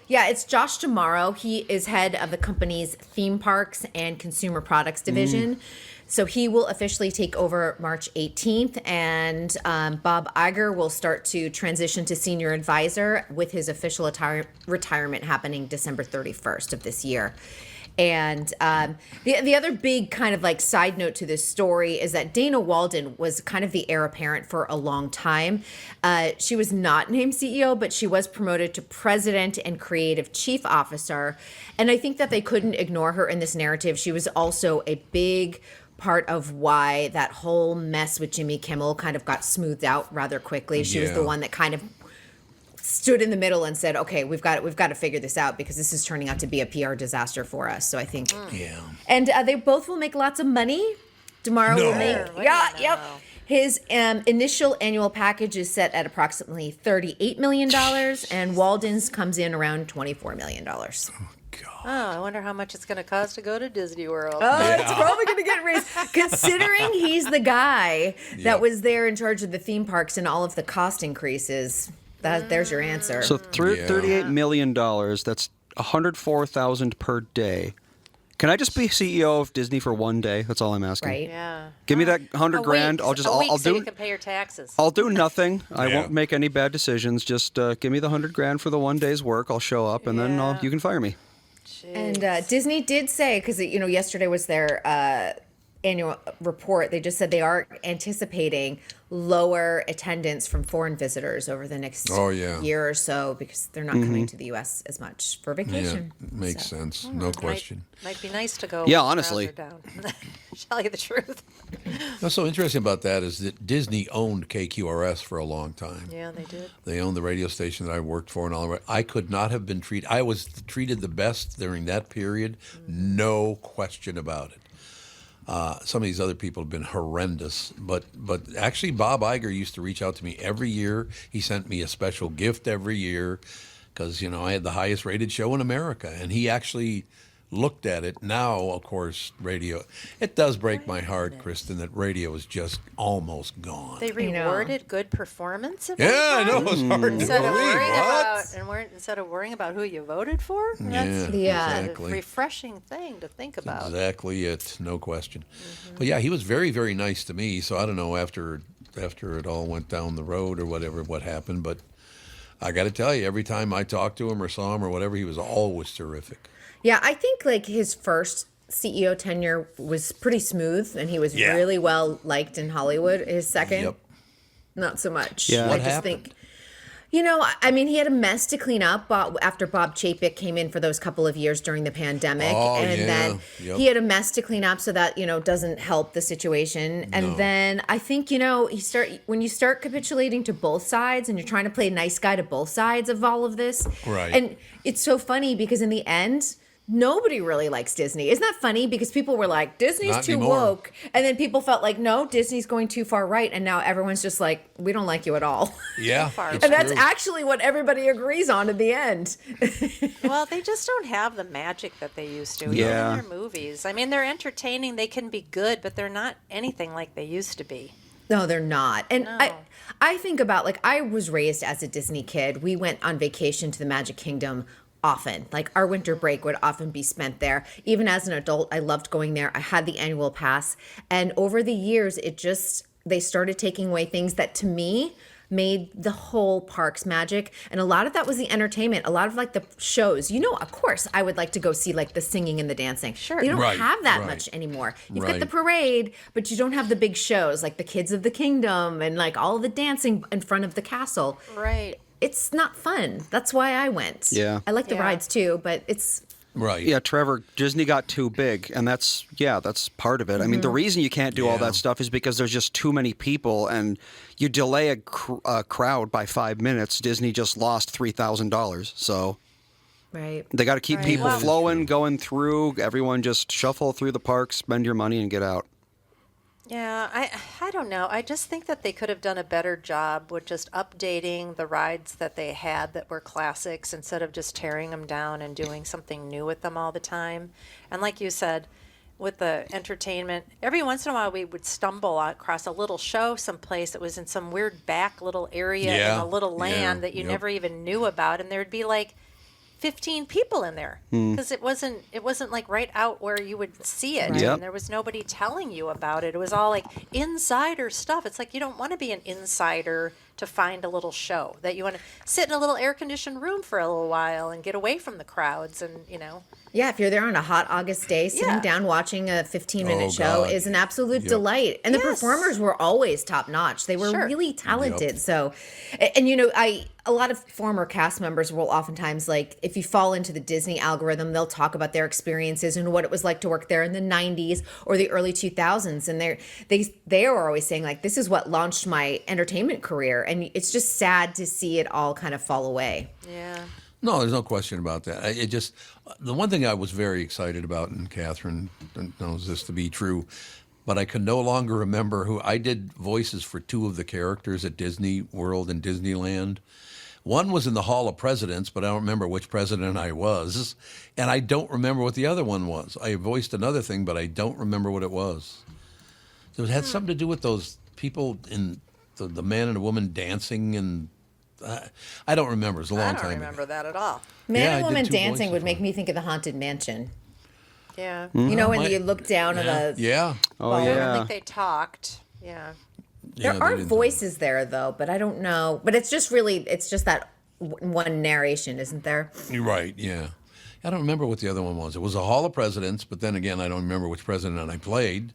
Yeah, it's Josh Tomorrow. He is head of the company's theme parks and consumer products division. So he will officially take over March 18th, and Bob Iger will start to transition to senior advisor with his official retirement happening December 31st of this year. And the other big kind of like side note to this story is that Dana Walden was kind of the heir apparent for a long time. She was not named CEO, but she was promoted to president and creative chief officer. And I think that they couldn't ignore her in this narrative. She was also a big part of why that whole mess with Jimmy Kimmel kind of got smoothed out rather quickly. She was the Yeah. one that kind of stood in the middle and said, "Okay, we've got to figure this out because this is turning out to be a PR disaster for us." So I think, Yeah. and they both will make lots of money. Tomorrow will No. make, What do yeah, you yep. know? His initial annual package is set at approximately $38 million, and Walden's comes in around $24 million. God. Oh, I wonder how much it's going to cost to go to Disney World. It's probably going to get raised, considering he's the guy Yep. that was there in charge of the theme parks and all of the cost increases. There's your answer. So Yeah. $38 million, that's $104,000 per day. Can I just be CEO of Disney for one day? That's all I'm asking. Right? Yeah. Give me that 100 A grand. week. I'll just A week I'll so do you can pay your taxes. I'll do nothing. I Yeah. won't make any bad decisions. Just give me the 100 grand for the one day's work. I'll show up and then Yeah. you can fire me. And Disney did say, because yesterday was their annual report, they just said they are anticipating lower attendance from foreign visitors over the next Oh, yeah. year or so because they're not coming to the U.S. as much for Yeah, vacation. makes So- sense. No question. Might be nice to go. Yeah, when crowds honestly. are down. Tell you the truth. What's so interesting about that is that Disney owned KQRS for a long time. Yeah, they did. They owned the radio station that I worked for and all that. I could not have been treated. I was treated the best during that period, no question about it. Some of these other people have been horrendous, but actually Bob Iger used to reach out to me every year. He sent me a special gift every year because I had the highest rated show in America, and he actually looked at it. Now, of course, radio. It does break my heart, Kristen, that radio is just almost gone. They rewarded good performance. At Yeah, I one know. time? It's hard to Instead of believe. worrying What? instead of worrying about who you voted for, that's Yeah. Exactly. a refreshing thing to think about. Exactly it. No question. But yeah, he was very, very nice to me. So I don't know after it all went down the road or whatever, what happened. But I got to tell you, every time I talked to him or saw him or whatever, he was always terrific. Yeah, I think like his first CEO tenure was pretty smooth, and he was Yeah. really well liked in Hollywood. His second, Yep. not so much. Yeah. I What just happened? think, I mean, he had a mess to clean up after Bob Chapek came in for those couple of years during the pandemic, Oh, and yeah. then Yep. he had a mess to clean up, so that doesn't help the situation. And No. then I think when you start capitulating to both sides, and you're trying to play nice guy to both sides of all of this, Right. And it's so funny because in the end, nobody really likes Disney. Isn't that funny? Because people were like, Disney's Not too anymore. woke. And then people felt like, no, Disney's going too far right. And now everyone's just like, we don't like you at all. Yeah. far it's And that's true. actually what everybody agrees on in the end. Well, they just don't have the magic that they used to. Yeah. Even in their movies. I mean, they're entertaining. They can be good, but they're not anything like they used to be. No, they're not. And No. I think about, like, I was raised as a Disney kid. We went on vacation to the Magic Kingdom often. Like, our winter break would often be spent there. Even as an adult, I loved going there. I had the annual pass. And over the years, they started taking away things that to me made the whole parks magic. And a lot of that was the entertainment, a lot of like the shows. Of course, I would like to go see like the singing and the dancing. Sure. They don't Right, have that right. much anymore. You've got Right. the parade, but you don't have the big shows like the Kids of the Kingdom and like all the dancing in front of the castle. Right. It's not fun. That's why I went. Yeah. I like the Yeah. rides too, but it's Right. Yeah, Trevor, Disney got too big, and that's part of it. I mean, the reason you can't do all Yeah. that stuff is because there's just too many people, and you delay a crowd by 5 minutes, Disney just lost $3,000. So right. they got to keep Right. people Wow. flowing, going through. Everyone just shuffle through the parks, spend your money, and get out. Yeah, I don't know. I just think that they could have done a better job with just updating the rides that they had that were classics instead of just tearing them down and doing something new with them all the time. And like you said, with the entertainment, every once in a while we would stumble across a little show someplace that was in some weird back little area in Yeah, a little yeah, land that you yep. never even knew about, and there'd be like 15 people in there because it wasn't like right out where you would see it. Yep. And there was nobody telling you about it. It was all like insider stuff. It's like you don't want to be an insider to find a little show, that you want to sit in a little air conditioned room for a little while and get away from the crowds and Yeah, if you're there on a hot August day, sitting Yeah. down watching a 15-minute Oh, show God. is an absolute Yep. delight. And the Yes. performers were always top notch. They were Sure. really talented. So, and a lot of former cast members will oftentimes, like, if you fall into the Disney algorithm, they'll talk about their experiences and what it was like to work there in the 90s or the early 2000s. And they were always saying, like, this is what launched my entertainment career. And it's just sad to see it all kind of fall away. yeah. No, there's no question about that. It just the one thing I was very excited about, and Catherine knows this to be true, but I can no longer remember who I did voices for two of the characters at Disney World and Disneyland. One was in the Hall of Presidents, but I don't remember which president I was, and I don't remember what the other one was. I voiced another thing, but I don't remember what it was. So it had something to do with those people in the man and the woman dancing, and I don't remember. It was a long I time don't ago. remember that at all. Man Yeah, I and did Woman two Dancing voices would for make it. me think of the Haunted Mansion. Yeah. When might- you look down at a... Yeah. Oh, I don't yeah. think they talked. Yeah. Yeah, There they are didn't- voices there, though, but I don't know. But it's just that one narration, isn't there? You're right, yeah. I don't remember what the other one was. It was a Hall of Presidents, but then again, I don't remember which president I played.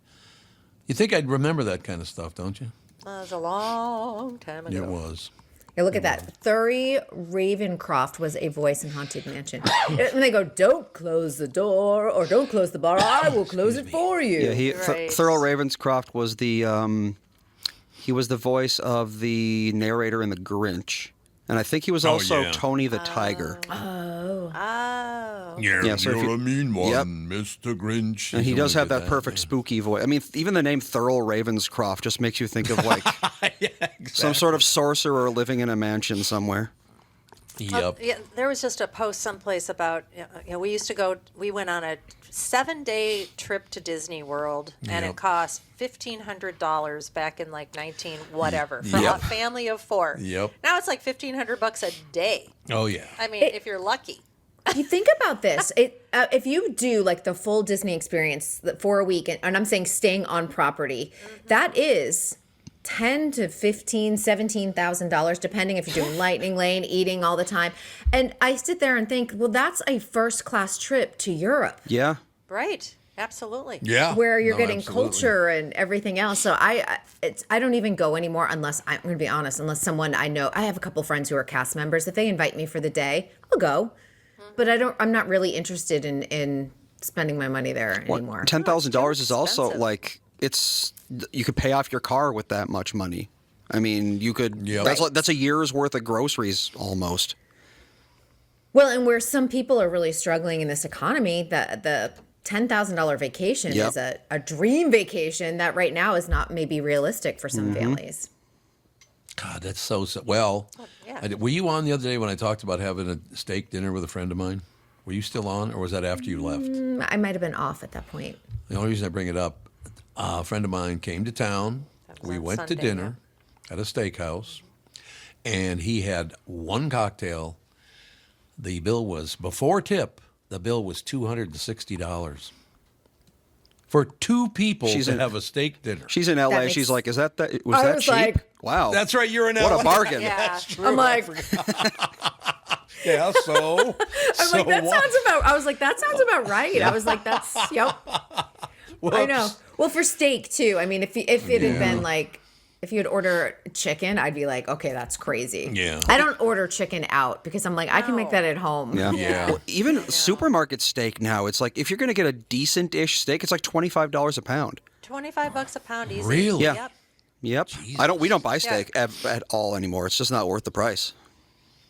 You think I'd remember that kind of stuff, don't you? That was a long time ago. It was. Yeah, look at that. Thury Ravencroft was a voice in Haunted Mansion. And they go, don't close the door or don't close the bar. I will close it for you. Yeah, Right. Thurl Ravenscroft was he was the voice of the narrator in The Grinch. And I think he was also yeah. Tony the Tiger. Oh. Yeah, so if you're you- a mean one, Yep. Mr. Grinch. And he does have that perfect yeah. spooky voice. I mean, even the name Thurl Ravenscroft just makes you think of like some sort of sorcerer living in a mansion somewhere. Yep. Yeah, there was just a post someplace about, we went on a 7-day trip to Disney World, and Yep. it cost $1,500 back in like 19 whatever for Yep. a family of 4. Yep. Now it's like $1,500 a day. Oh yeah. I mean, if you're lucky. You think about this. If you do like the full Disney experience for a week, and I'm saying staying on property, that is $10 to $15, $17,000, depending if you're doing lightning lane, eating all the time. And I sit there and think, well, that's a first class trip to Europe, Yeah. Right. Absolutely. Yeah. where you're No, getting absolutely. culture and everything else. So I don't even go anymore unless, I'm going to be honest, unless someone I know. I have a couple friends who are cast members. If they invite me for the day, I'll go. But I'm not really interested in spending my money there anymore. $10,000 is also expensive. like you could pay off your car with that much money. I mean, you could. Yep. That's a year's worth of groceries almost. Well, and where some people are really struggling in this economy, the $10,000 vacation Yep. is a dream vacation that right now is not maybe realistic for some families. God, that's so. Well, yeah. were you on the other day when I talked about having a steak dinner with a friend of mine? Were you still on, or was that after you left? I might have been off at that point. The only reason I bring it up, a friend of mine came to town. That was We on went to Sunday, dinner at a steakhouse, and he had one cocktail. The bill was, before tip, the bill was $260 for 2 people She's to in- have a steak dinner. She's in LA. makes- She's like, is that was I that was cheap? like- Wow. That's right, you're in What LA. a bargain. Yeah. I'm like, Yeah, so. I'm like, that sounds about. I was like, that sounds about right. I was like, that's yep. I know. Well, for steak too. I mean, if it had been like, if you had ordered chicken, I'd be like, okay, that's crazy. Yeah. I don't order chicken out because I'm like, I can make that at home. Yeah. Yeah. Well, even supermarket steak now, it's like if you're going to get a decent-ish steak, it's like $25 a pound. $25 a pound easy. Really? Yeah. Yep. Yep. We don't buy steak at all anymore. It's just not worth the price.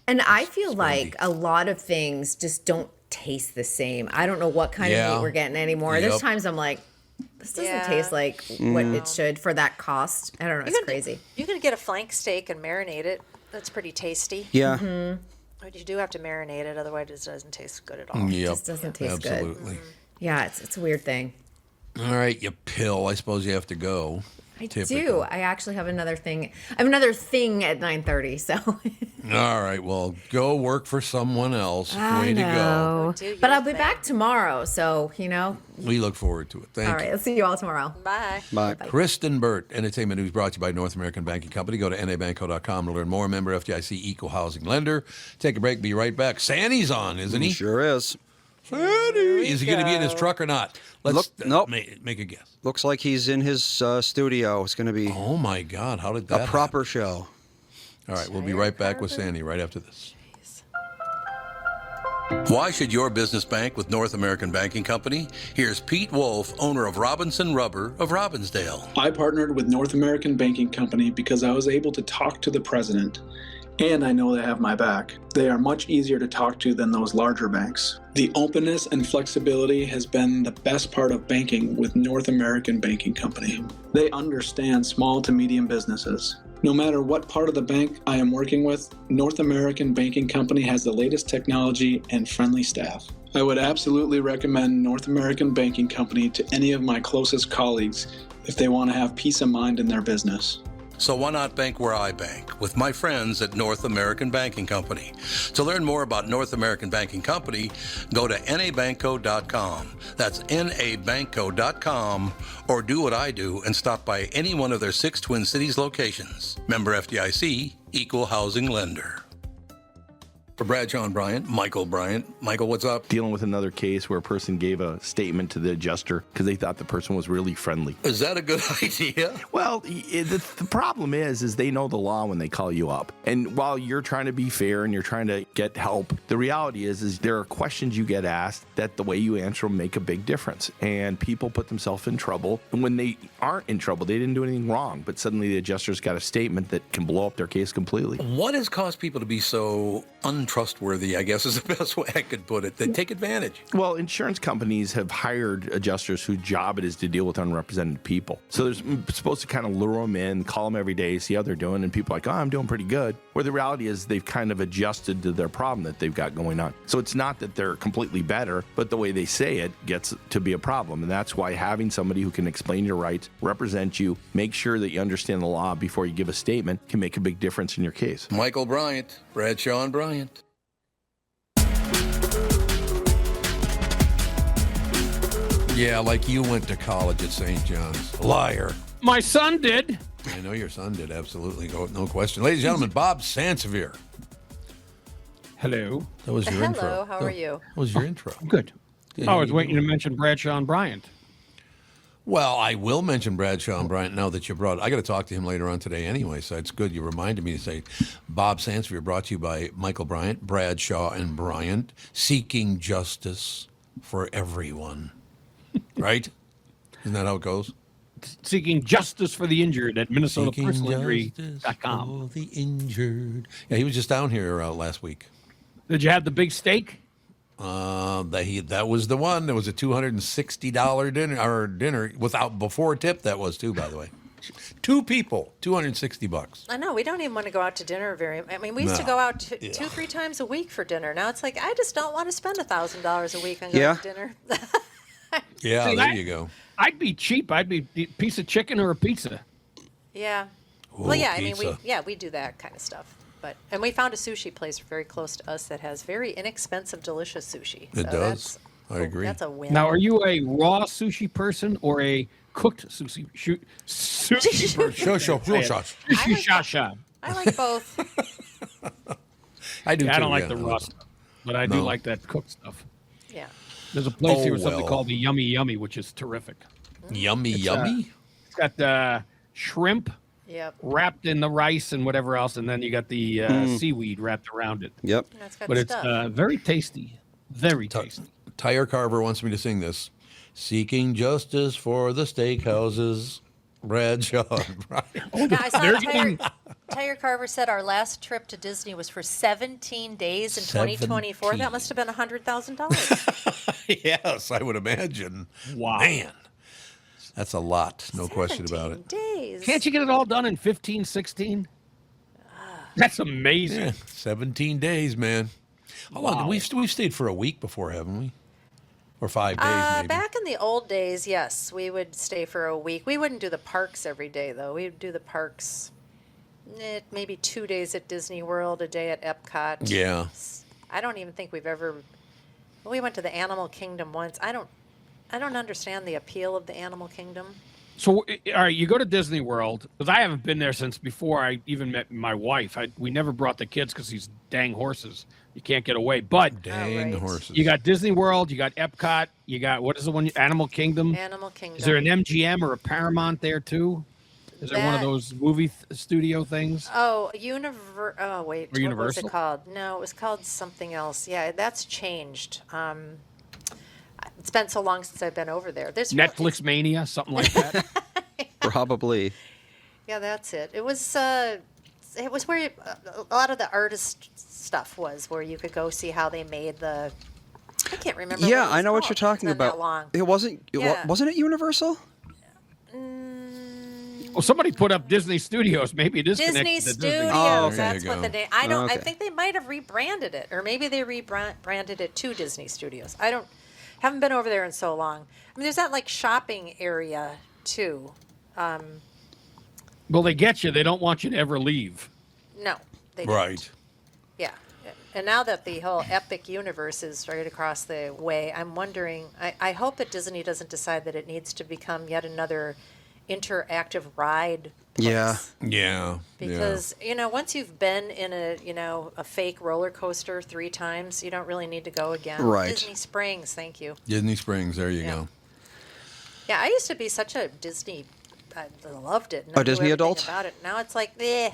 And I feel like a lot of things just don't taste the same. I don't know what kind Yeah. of meat we're getting anymore. Yep. There's times I'm like, this doesn't Yeah. taste like what it should for that cost. I don't know. It's crazy. You can get a flank steak and marinate it. That's pretty tasty. Yeah. But you do have to marinate it, otherwise it doesn't taste good at all. Yep. just doesn't taste good. Absolutely. Yeah, it's a weird thing. All right, you pill. I suppose you have to go. I Typical. do. I actually have another thing. I have another thing at 9:30. So All right, well, go work for someone else. Way to go. know. Do your But I'll be thing. back tomorrow. So We look forward to it. Thank all you. right. I'll see you all tomorrow. Bye. Bye. Kristen Burt, Entertainment News brought to you by North American Banking Company. Go to nabanco.com to learn more. Member FDIC Equal Housing Lender. Take a break. Be right back. Sandy's on, isn't he? Sure is. Sandy. Is he going to be in his truck or not? Let's Nope. make a guess. Looks like he's in his studio. It's going to be Oh, my God. How did that a proper show. happen? All right, we'll be right back with Sandy right after this. Why should your business bank with North American Banking Company? Here's Pete Wolf, owner of Robinson Rubber of Robbinsdale. I partnered with North American Banking Company because I was able to talk to the president, and I know they have my back. They are much easier to talk to than those larger banks. The openness and flexibility has been the best part of banking with North American Banking Company. They understand small to medium businesses. No matter what part of the bank I am working with, North American Banking Company has the latest technology and friendly staff. I would absolutely recommend North American Banking Company to any of my closest colleagues if they want to have peace of mind in their business. So why not bank where I bank, with my friends at North American Banking Company? To learn more about North American Banking Company, go to nabanco.com. That's nabanco.com, or do what I do and stop by any one of their 6 Twin Cities locations. Member FDIC, Equal Housing Lender. For Bradshaw and Bryant, Michael Bryant. Michael, what's up? Dealing with another case where a person gave a statement to the adjuster because they thought the person was really friendly. Is that a good idea? Well, the problem is they know the law when they call you up. And while you're trying to be fair and you're trying to get help, the reality is there are questions you get asked that the way you answer them make a big difference. And people put themselves in trouble. And when they aren't in trouble, they didn't do anything wrong. But suddenly the adjuster's got a statement that can blow up their case completely. What has caused people to be so untruthful untrustworthy, I guess is the best way I could put it. They take advantage. Well, insurance companies have hired adjusters whose job it is to deal with unrepresented people. So they're supposed to kind of lure them in, call them every day, see how they're doing, and people are like, oh, I'm doing pretty good. Where the reality is they've kind of adjusted to their problem that they've got going on. So it's not that they're completely better, but the way they say it gets to be a problem. And that's why having somebody who can explain your rights, represent you, make sure that you understand the law before you give a statement can make a big difference in your case. Michael Bryant, Bradshaw and Bryant. Yeah, like you went to college at St. John's. Liar. My son did. I know your son did, absolutely. No question. Ladies and gentlemen, Bob Sansevier. Hello. That was your Hello, intro. how are you? That was your intro. Good. Yeah, I was you waiting do. to mention Bradshaw and Bryant. Well, I will mention Bradshaw and Bryant now that you brought it. I got to talk to him later on today anyway, so it's good you reminded me to say Bob Sansevier brought to you by Michael Bryant, Bradshaw and Bryant, seeking justice for everyone. Right? Isn't that how it goes? Seeking justice for the injured at Seeking MinnesotaPersonalInjury.com. for the injured. Yeah, he was just down here last week. Did you have the big steak? That was the one. There was a $260 dinner without before tip. That was too, by the way. Two people, $260. I know, we don't even want to go out to dinner we used to No. go out 2-3 times a week for dinner. Now it's like, I just don't want to spend $1,000 a week on going to dinner. Yeah, See, there you go. I'd be cheap. I'd be a piece of chicken or a pizza. Yeah. Ooh, Well, yeah, pizza. we do that kind of stuff. And we found a sushi place very close to us that has very inexpensive, delicious sushi. It So does. I agree. That's a win. Now, are you a raw sushi person or a cooked sushi sushi person? Shush. Sushi shasha. I like both. I do too. I don't like yeah. the raw stuff, but I do No. like that cooked stuff. Yeah. There's a place Oh, here with something well. called the Yummy Yummy, which is terrific. Yummy. It's got shrimp Yep. wrapped in the rice and whatever else, and then you got the seaweed wrapped around it. Yep. That's good But it's stuff. very tasty. Very tasty. Tire Carver wants me to sing this. Seeking justice for the steakhouses. Bradshaw and Bryant. Yeah, I saw They're Tire Carver said our last trip to Disney was for 17 days in 2024. That must have been $100,000. Yes, I would imagine. Wow. Man, that's a lot. No question about it. 17 days. Can't you get it all done in 15, 16? That's amazing. Yeah, 17 days, man. How long? Wow. We've stayed for a week before, haven't we? Or 5 days, maybe. Back in the old days, yes, we would stay for a week. We wouldn't do the parks every day, though. We would do the parks maybe 2 days at Disney World, a day at Epcot. Yeah. I don't even think we've ever. We went to the Animal Kingdom once. I don't understand the appeal of the Animal Kingdom. So, all right, you go to Disney World, because I haven't been there since before I even met my wife. We never brought the kids because these dang horses. You can't get away. But Dang right. horses. you got Disney World, you got Epcot, you got, what is the one? Animal Kingdom. Animal Kingdom. Is there an MGM or a Paramount there too? Is there one of That- those movie studio things? Oh, wait. Or What was Universal? it called? No, it was called something else. Yeah, that's changed. It's been so long since I've been over there. There's Netflix Mania, something like that. Probably. Yeah, that's it. It was where a lot of the artist stuff was, where you could go see how they made the. I can't remember. Yeah, what it was I know what called. you're talking It's been about. That long. It wasn't. Yeah. Wasn't it Universal? Well, somebody put up Disney Studios. Maybe it is Disney connected to Studios. Disney. Oh, okay. That's There you what the go. name. I don't. I Okay. think they might have rebranded it, or maybe they rebranded it to Disney Studios. I don't. Haven't been over there in so long. I mean, there's that like shopping area too. Well, they get you. They don't want you to ever leave. No, they don't. Right. Yeah. And now that the whole Epic universe is right across the way, I'm wondering, I hope that Disney doesn't decide that it needs to become yet another interactive ride place. Yeah. Yeah. Because, once you've been in a fake roller coaster 3 times, you don't really need to go again. Right. Disney Springs, thank you. Disney Springs. There you Yeah. go. Yeah, I used to be such a Disney, I loved it. and A I knew Disney everything adult? about it. Now it's like, eh.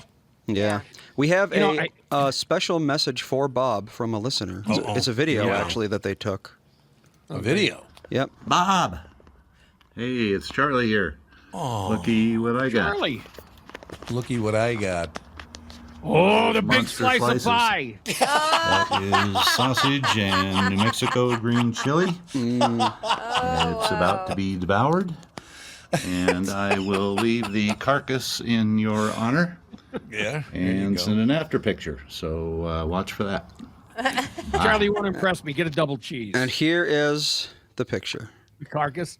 Yeah. We have You know, a special message for Bob from a listener. Uh-oh. It's a video, Yeah. actually, that they took. A video. Yep. Bob. Hey, it's Charlie here. Oh, Looky what I got. Charlie. looky what I got. Oh, the big Monster slice slices. of pie. That is sausage and New Mexico green chili. It's about to be devoured. And I will leave the carcass in your honor Yeah. there you and go. send an after picture. So watch for that. Charlie, you want to impress me? Get a double cheese. And here is the picture. The carcass.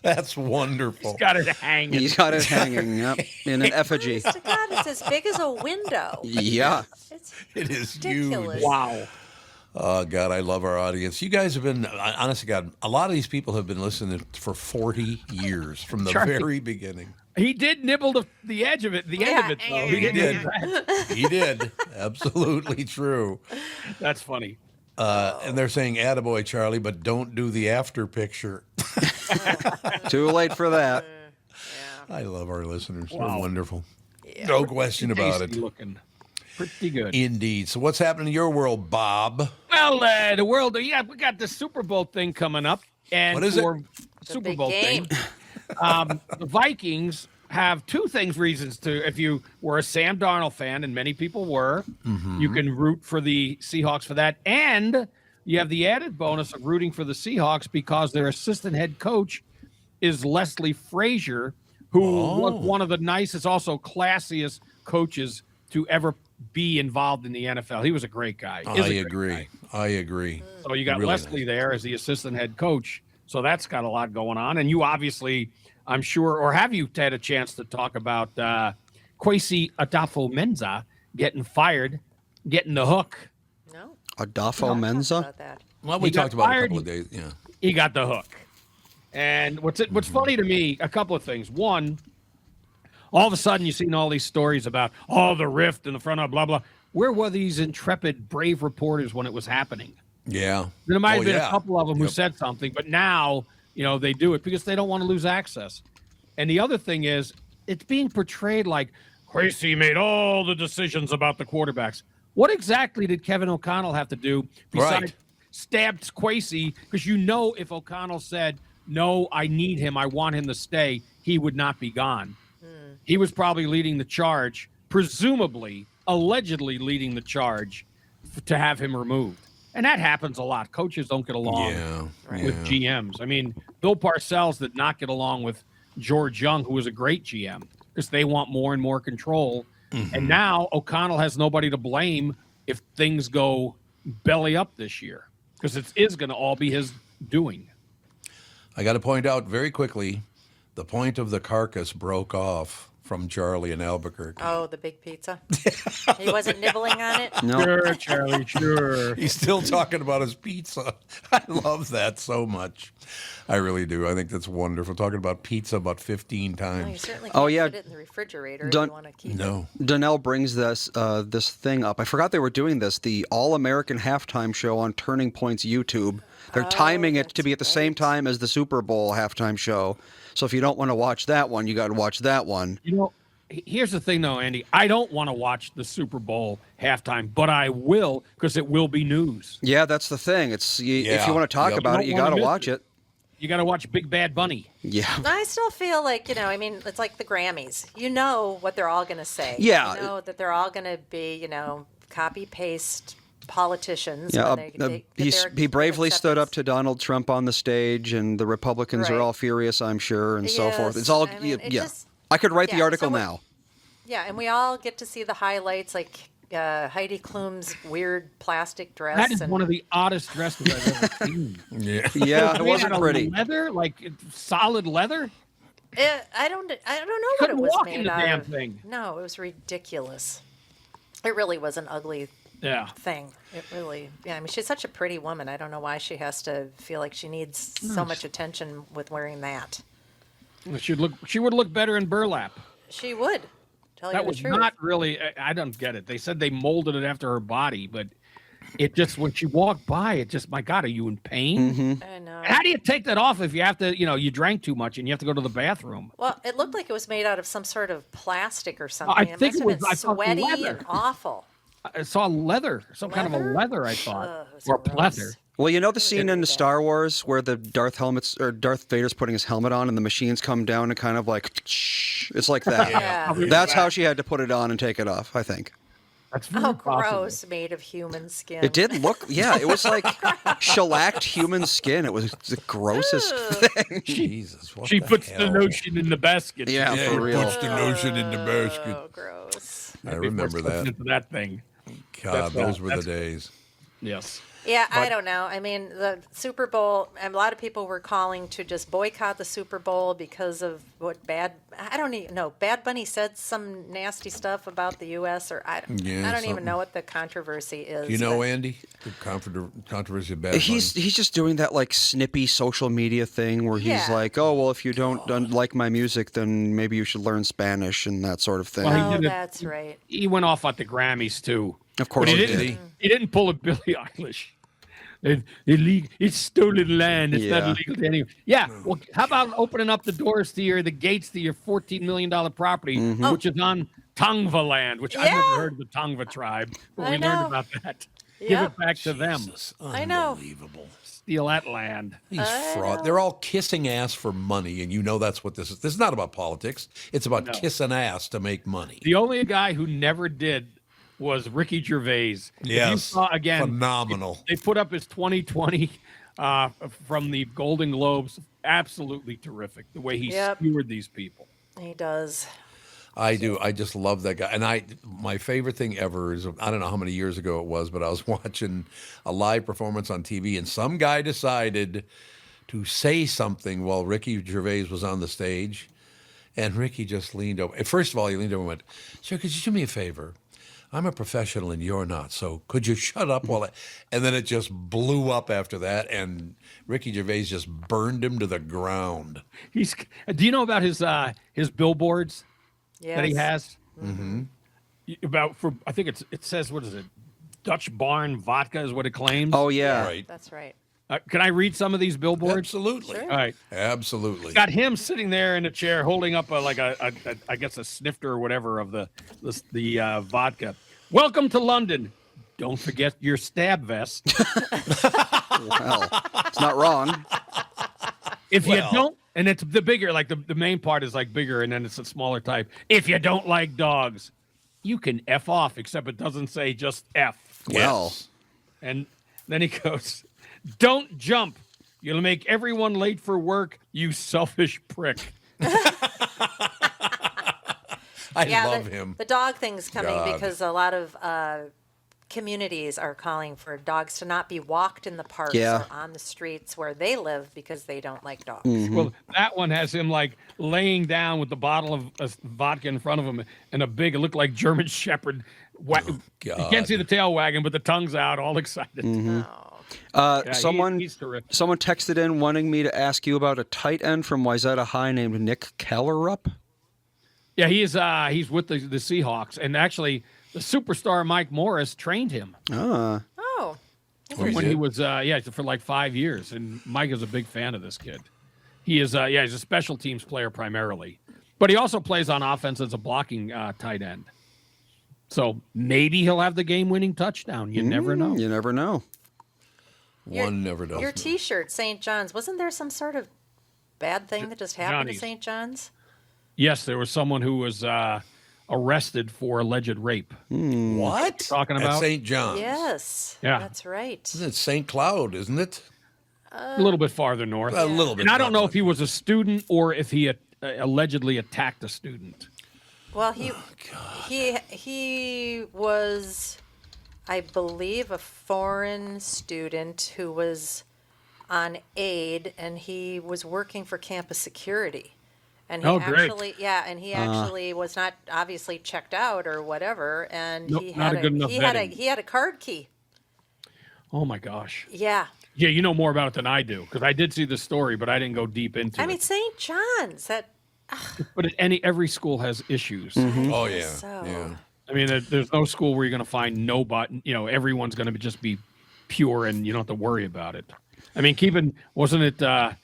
That's wonderful. Got it hanging. He's got it hanging up in an effigy. Honest to God, it's as big as a window. Yeah. It's It is ridiculous. huge. Wow. Oh, God, I love our audience. You guys have been, honest to God, a lot of these people have been listening for 40 years from the Charlie. very beginning. He did nibble the edge of it, the end of it, though. He didn't did. eat that. He did. Absolutely true. That's funny. And they're saying, attaboy, Charlie, but don't do the after picture. Too late for that. I love our listeners. They're Wow. wonderful. No question about Tasty it. looking. Pretty good. Indeed. So what's happening in your world, Bob? Well, the world, we got the Super Bowl thing coming up. And What is it? for The Super big Bowl game. thing, the Vikings have two reasons to, if you were a Sam Darnold fan, and many people were, you can root for the Seahawks for that. And you have the added bonus of rooting for the Seahawks because their assistant head coach is Leslie Frazier, who was one of the nicest, also classiest coaches to ever be involved in the NFL. He was a great guy. I Is a great agree. guy. I agree. So you got Really Leslie nice. there as the assistant head coach. So that's got a lot going on. And you obviously, I'm sure, or have you had a chance to talk about Kwesi Adafo-Mensah getting fired, getting the hook? No. Adolfo Talk Menza. about that. Well, we He got talked about it a fired. couple of days. Yeah. He got the hook. And what's funny to me, a couple of things. One, all of a sudden you've seen all these stories about, the rift in the front of blah, blah. Where were these intrepid, brave reporters when it was happening? Yeah. There might have been yeah. a couple of them who Yep. said something, but now, they do it because they don't want to lose access. And the other thing is, it's being portrayed like Kwesi made all the decisions about the quarterbacks. What exactly did Kevin O'Connell have to do besides Right. stabbed Kwesi? Because if O'Connell said, no, I need him, I want him to stay, he would not be gone. He was probably leading the charge, presumably, allegedly leading the charge to have him removed. And that happens a lot. Coaches don't get along with GMs. I mean, Bill Parcells did not get along with George Young, who was a great GM, because they want more and more control. And now O'Connell has nobody to blame if things go belly up this year, because it is going to all be his doing. I got to point out very quickly, the point of the carcass broke off from Charlie in Albuquerque. Oh, the big pizza. He wasn't nibbling on it. No. Sure, Charlie, sure. He's still talking about his pizza. I love that so much. I really do. I think that's wonderful. Talking about pizza about 15 No, you times. certainly Oh, can't yeah. put it in the refrigerator Don't- if you want to keep it. No. Donnell brings this thing up. I forgot they were doing this. The All-American Halftime Show on Turning Point's YouTube. They're timing it to be at the same right. time as the Super Bowl halftime show. So if you don't want to watch that one, you got to watch that one. Here's the thing, though, Andy. I don't want to watch the Super Bowl halftime, but I will because it will be news. Yeah, that's the thing. If Yeah. you want to talk Yep. about You it, you don't wanna got to miss watch it. it. You got to watch Big Bad Bunny. Yeah. I still feel like, it's like the Grammys. You know what they're all going to say. Yeah. You know that they're all going to be, copy paste politicians. Yeah, when they get he bravely stood up acceptance. to Donald Trump on the stage, and the Republicans are Right. all furious, I'm sure, and so forth. Yes, It's all, I mean, it yeah. just- I could write the yeah, article so we- now. Yeah, and we all get to see the highlights, like Heidi Klum's weird plastic dress. That is and one of the oddest dresses I've ever seen. Yeah. Yeah, it Made wasn't out of pretty. Leather, like solid leather. I don't know what Couldn't it was walk made in the out damn of. thing. No, it was ridiculous. It really was an ugly Yeah. thing. It really, I mean, she's such a pretty woman. I don't know why she has to feel like she needs so much attention with wearing that. She would look better in burlap. She would. Tell That you was the truth. not really. I don't get it. They said they molded it after her body, but it just when she walked by, it just, my God, are you in pain? I know. How do you take that off if you have to? You drank too much and you have to go to the bathroom. Well, it looked like it was made out of some sort of plastic or something. I think must it have was- been I thought sweaty leather. and awful. I saw leather, some kind of a leather. I thought, Ugh, it was or gross. pleather. Well, you know the scene in the Star Wars where the Darth Vader's putting his helmet on and the machines come down and kind of like, it's like that. Yeah. That's how she had to put it on and take it off, I think. That's very Oh, possible. gross! Made of human skin. It did look, yeah, it was like shellacked human skin. It was the grossest thing. Jesus, what She the puts hell? the notion in the basket. Yeah, Yeah, for he real. puts the notion in the basket. Oh, gross. I remember that. Into that thing. God, those were the that's- days. Yes. Yeah, I don't know. I mean, the Super Bowl, and a lot of people were calling to just boycott the Super Bowl because of I don't even know. Bad Bunny said some nasty stuff about the U.S., or I don't something. even know what the controversy is. Do you know, but- Andy? The controversy of Bad Bunny? He's just doing that like snippy social media thing where he's Yeah. like, oh, well, if you don't like my music, then maybe you should learn Spanish and that sort of thing. Well, he Oh, did it- that's right. He went off at the Grammys too. Of course But he didn't. did. He didn't pull a Billie Eilish. It's stolen land. It's not Yeah. illegal to anyone. Yeah. Well, how about opening up the doors to the gates to your $14 million property, which is on Tongva land, which I've never Yeah. heard of the Tongva tribe, but I we know. learned about that. Give Yep. it back to them. Jesus, I know. Unbelievable. Steal that land. These fraud. They're all kissing ass for money, and you know that's what this is. This is not about politics. It's about kissing ass to make money. The only guy who never did was Ricky Gervais. If you Yes. saw, again, Phenomenal. They put up his 2020 from the Golden Globes. Absolutely terrific. The way he Yep. skewered these people. He does. I do. I just love that guy. And my favorite thing ever is, I don't know how many years ago it was, but I was watching a live performance on TV, and some guy decided to say something while Ricky Gervais was on the stage. And Ricky just leaned over. First of all, he leaned over and went, "Sir, could you do me a favor? I'm a professional and you're not, so could you shut up while I..." And then it just blew up after that, and Ricky Gervais just burned him to the ground. Do you know about his billboards Yes. that he has? Mm-hmm. I think it says, what is it? Dutch Barn vodka is what it claims. Oh, yeah. Right. That's right. Can I read some of these billboards? Absolutely. Sure. All right. Absolutely. Got him sitting there in a chair holding up I guess a snifter or whatever of the vodka. Welcome to London. Don't forget your stab vest. Well, it's not wrong. If you don't, and it's the bigger, like the main part is like bigger, and then it's a smaller type. If you don't like dogs, you can F off, except it doesn't say just F. Well, And then he goes, "Don't jump. You'll make everyone late for work, you selfish prick." I Yeah, love him. The dog thing's coming God. because a lot of communities are calling for dogs to not be walked in the parks Yeah. or on the streets where they live because they don't like dogs. Well, that one has him like laying down with the bottle of vodka in front of him and a big, it looked like German Shepherd. You can't see the tail wagging, but the tongue's out, all excited. Yeah, he's terrific. someone texted in wanting me to ask you about a tight end from Wayzata High named Nick Kellerup. Yeah, he's with the Seahawks, and actually, the superstar Mike Morris trained him Oh, when he was for like 5 years, and Mike is a big fan of this kid. He is he's a special teams player primarily, but he also plays on offense as a blocking tight end. So maybe he'll have the game-winning touchdown. You never know. You never know. One never does. your know. T-shirt, St. John's. Wasn't there some sort of bad thing that just happened Johnny's. to St. John's? Yes, there was someone who was arrested for alleged rape. What? Talking At about? St. John's. Yes. Yeah. That's right. Isn't it St. Cloud, isn't it? A little bit farther north. A little bit. And I don't know if he was a student or if he allegedly attacked a student. Well, he was, I believe, a foreign student who was on aid, and he was working for campus security. And he Great. actually was not obviously checked out or whatever, and Nope, he not had a good enough he had vetting. he had a card key. Oh, my gosh. Yeah. Yeah, you know more about it than I do, because I did see the story, but I didn't go deep into I mean, it. St. John's, that But every school has issues. Oh, yeah. So- Yeah. I mean, there's no school where you're going to find nobody, everyone's going to just be pure and you don't have to worry about it. I mean, wasn't it Josh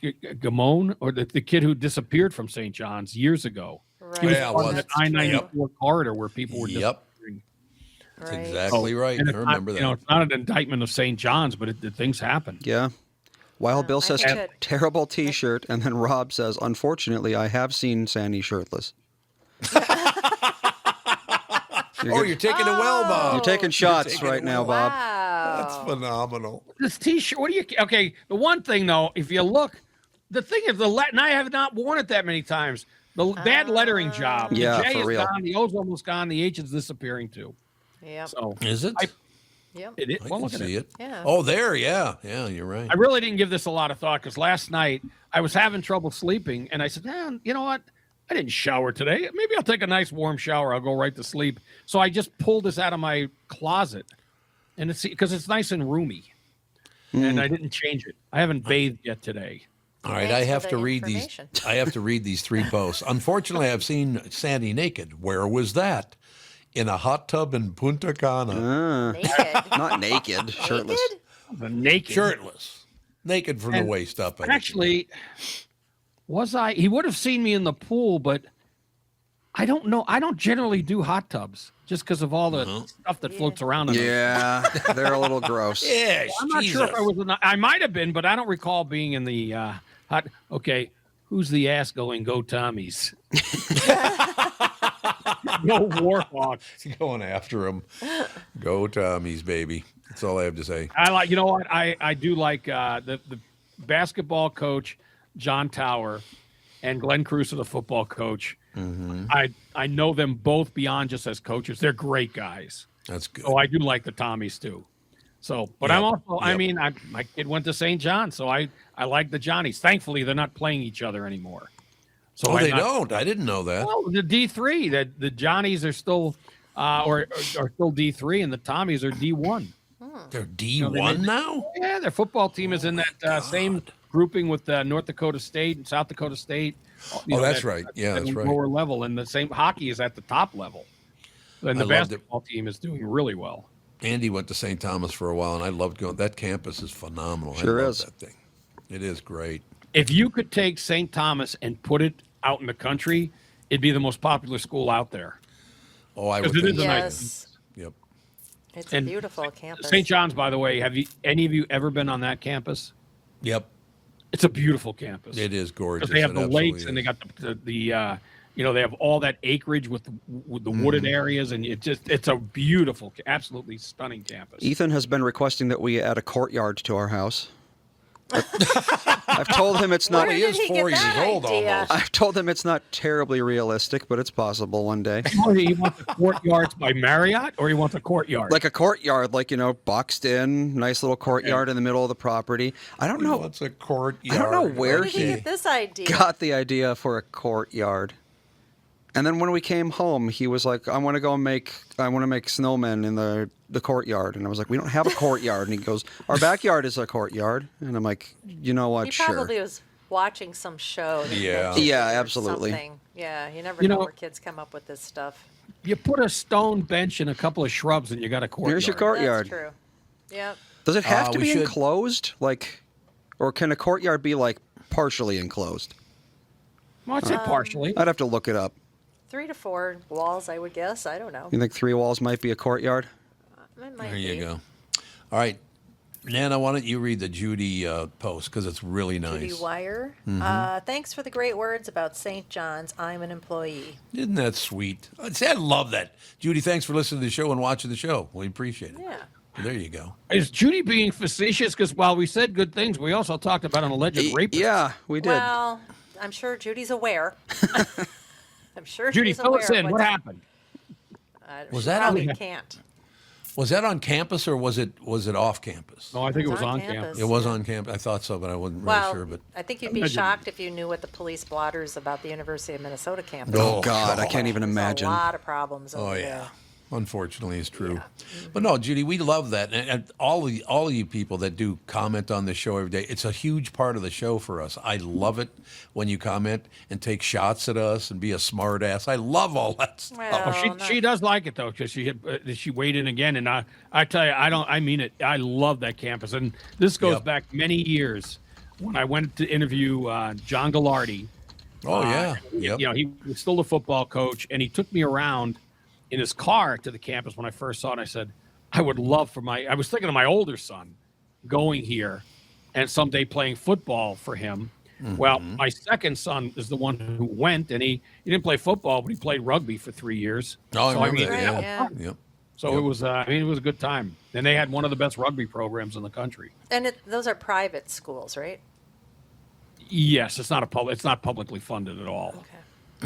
Gamone or the kid who disappeared from St. John's years ago? right. He was Yeah, it part of was. that I-94 corridor where people were Yep. disappearing. That's Right. exactly right. And I it's not, remember that. it's not an indictment of St. John's, but things happen. Yeah. Wild Bill I says think that- terrible T-shirt, and then Rob says, "Unfortunately, I have seen Sandy shirtless." You're taking it well, Bob. You're taking shots taking right it now, well. Bob. Wow. That's phenomenal. This T-shirt. What do you? Okay, the one thing though, if you look, the thing is and I have not worn it that many times. The bad lettering job. Yeah, the J for is real. gone. The O's almost gone. The H is disappearing too. Yep. So Is it? Yep. it is. I Well, can look at see it. it. Yeah. Oh, there. Yeah. Yeah, you're right. I really didn't give this a lot of thought because last night I was having trouble sleeping, and I said, "Man, you know what? I didn't shower today. Maybe I'll take a nice warm shower. I'll go right to sleep." So I just pulled this out of my closet, and it's because it's nice and roomy, and I didn't change it. I haven't bathed yet today. All right, Thanks I for have the to read these. information. I have to read these 3 posts. Unfortunately, I've seen Sandy naked. Where was that? In a hot tub in Punta Cana. Naked. Not naked, shirtless. Naked? The naked. Shirtless. Naked from the And waist up. Actually, was I? He would have seen me in the pool, but I don't know. I don't generally do hot tubs just because of all the stuff that floats around in them. Yeah, they're a little gross. Yeah, I'm not sure if I was. I might have been, but I don't recall being in the hot. Okay, who's the ass going? Go Tommies. Go Warhawk. going after him. Go Tommies, baby. That's all I have to say. I like. You know what? I do like the basketball coach John Tower and Glenn Crusoe, the football coach. I know them both beyond just as coaches. They're great guys. That's good. Oh, I do like the Tommies too. So, but Yep. I'm also. I Yep. mean, my kid went to St. John, so I like the Johnnies. Thankfully, they're not playing each other anymore. So Oh, I'm they not- don't. I didn't know that. Well, the D3, that the Johnnies are still, are still D3, and the Tommies are D1. They're D1 now? Yeah, their football team is in that same grouping with North Dakota State and South Dakota State. Oh, that's right. Yeah, that's right. Lower level, and the same hockey is at the top level. And the I loved it. basketball team is doing really well. Andy went to St. Thomas for a while, and I loved going. That campus is phenomenal. Sure I love is. that thing. It is great. If you could take St. Thomas and put it out in the country, it'd be the most popular school out there. Oh, I would Because it think is a so. nice- Yes. Yep. It's a And beautiful campus. St. John's, by the way, have any of you ever been on that campus? Yep. It's a beautiful campus. It is gorgeous. Because they have It the absolutely lakes and they is. got the they have all that acreage with the wooded Mm-hmm. areas, and it's a beautiful, absolutely stunning campus. Ethan has been requesting that we add a courtyard to our house. I've told him it's not. Where he did is he 4 get years that old idea? almost. I've told him it's not terribly realistic, but it's possible one day. Oh, you want the courtyards by Marriott, or you want the courtyard? Like a courtyard, boxed in, nice little courtyard in the middle of the property. I don't know. What's a courtyard? I don't know where Where did he he get this idea? got the idea for a courtyard. And then when we came home, he was like, I want to make snowmen in the courtyard. And I was like, we don't have a courtyard. And he goes, our backyard is a courtyard. And I'm like, you know what? He Sure. probably was watching some show. that Yeah. mentioned Yeah, it or absolutely. something. Yeah, you never You know know- where kids come up with this stuff. you put a stone bench and a couple of shrubs, and you got a courtyard. Here's your courtyard. That's true. Yep. Does it have to we be should- enclosed? Or can a courtyard be partially enclosed? Well, I'd say partially. I'd have to look it up. 3 to 4 walls, I would guess. I don't know. You think 3 walls might be a courtyard? It might There you be. go. All right. Nana, why don't you read the Judy post because it's really Judy nice. Wire. Thanks for the great words about St. John's. I'm an employee. Isn't that sweet? I love that. Judy, thanks for listening to the show and watching the show. We appreciate it. Yeah. There you go. Is Judy being facetious? Because while we said good things, we also talked about an alleged rapist. Yeah, we did. Well, I'm sure Judy's aware. I'm sure Judy, she's fill aware. us of in. What what's- happened? Was she that on- probably can't. Was that on campus or was it off campus? Oh, I think it was on on campus. campus. It was on campus. I thought so, but I wasn't really Well, sure. But I think you'd be Imagine- shocked if you knew what the police blotters about the University of Minnesota campus. Oh, God, I can't even There's imagine. a lot of problems over oh there. yeah, unfortunately, it's true. But no, Judy, we love that, and all of you people that do comment on the show every day. It's a huge part of the show for us. I love it when you comment and take shots at us and be a smart ass. I love all that stuff. Well, Oh, she does like it though, because she weighed in again, and I tell you, I mean it. I love that campus, and this goes Yep. back many years when I went to interview John Gallardi. Oh yeah, yep. You know, he was still a football coach, and he took me around in his car to the campus when I first saw it. And I said, I would love I was thinking of my older son going here and someday playing football for him. Well, my second son is the one who went, and he didn't play football, but he played rugby for 3 years. Oh, I So, remember mean, that. Right, Yeah. yeah. Yep. So it was, it was a good time. And they had one of the best rugby programs in the country. And those are private schools, right? Yes, it's not publicly funded at all. Okay.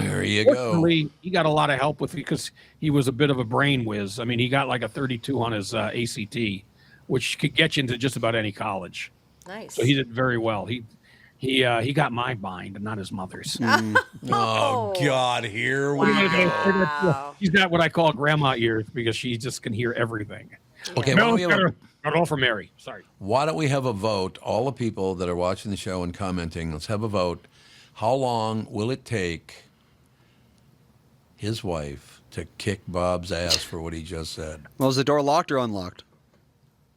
There you go. Fortunately, he got a lot of help with it because he was a bit of a brain whiz. I mean, he got like a 32 on his ACT, which could get you into just about any college. Nice. So he did very well. He got my mind and not his mother's. Oh, God, here we go. Wow. He's got what I call grandma ears because she just can hear everything. Okay, why don't we have a- Not all for Mary. Sorry. Why don't we have a vote? All the people that are watching the show and commenting, let's have a vote. How long will it take his wife to kick Bob's ass for what he just said? Well, is the door locked or unlocked?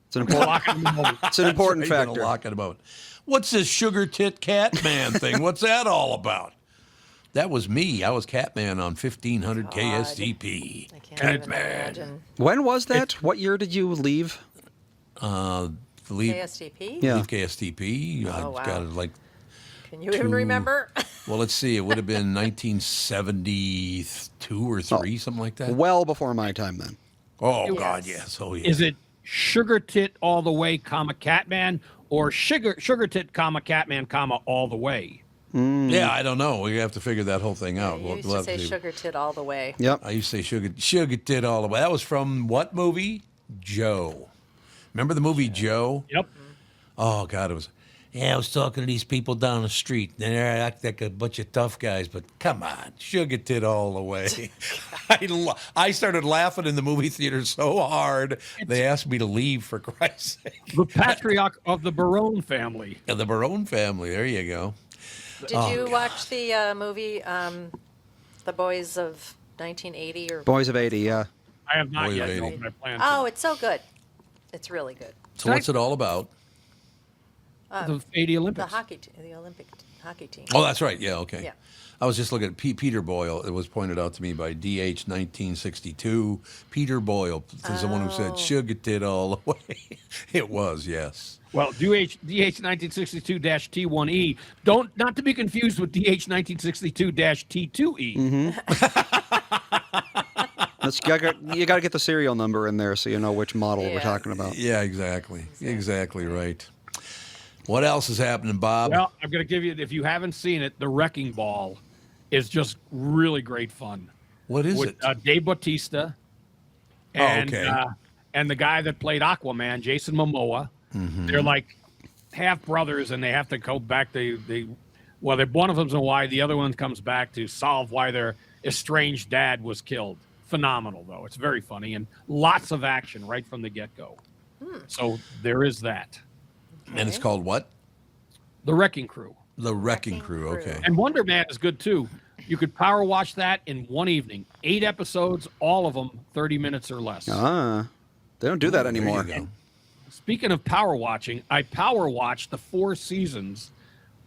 It's an important. It's an important He's gonna factor. lock it about. What's this sugar tit cat man thing? What's that all about? That was me. I was Catman on 1500 KSTP. I can't even Catman. imagine. When was that? What year did you leave? Leave KSTP? Yeah. KSTP. I've wow. got it like. Can you even remember? Well, let's see. It would have been 1972 or 3, something like that. Well before my time, then. Oh, Yes. God, yes. Oh, yeah. Is it sugar tit all the way, comma Catman, or sugar tit, comma Catman, comma all the way? Yeah, I don't know. We have to figure that whole thing out. You used We'll to have say see. sugar tit all the way. Yep. I used to say sugar tit all the way. That was from what movie? Joe. Remember the movie Joe? Yep. Oh, God, it was. Yeah, I was talking to these people down the street. They act like a bunch of tough guys, but come on, sugar tit all the way. I started laughing in the movie theater so hard, they asked me to leave, for Christ's sake. The patriarch of the Barone family. Yeah, the Barone family, there you go. Did you watch the movie The Boys of 1980? Or Boys of 80, yeah. I have not Boy, yet. lady. No, but I plan to. Oh, it's so good. It's really good. So what's it all about? The 80 The Olympics. the Olympic hockey team. Oh, that's right. Yeah, okay. Yeah. I was just looking at Peter Boyle. It was pointed out to me by DH 1962. Peter Boyle is the one who said sugar tit all the way. It was, yes. Well, DH 1962-T1E. Not to be confused with DH 1962-T2E. You got to get the serial number in there so you know which model we're Yes. talking about. Yeah, exactly. Exactly right. What else is happening, Bob? Well, I'm going to give you, if you haven't seen it, The Wrecking Ball is just really great fun. What is With it? Dave Bautista and, okay. And the guy that played Aquaman, Jason Momoa. They're like half brothers, and they have to go back. One of them's in Hawaii, the other one comes back to solve why their estranged dad was killed. Phenomenal, though. It's very funny and lots of action right from the get-go. So there is that. And it's called what? The Wrecking Crew. The Wrecking Crew. Okay. And Wonder Man is good, too. You could power watch that in one evening. 8 episodes, all of them 30 minutes or less. They don't do that There you anymore. go. Speaking of power watching, I power watched the 4 seasons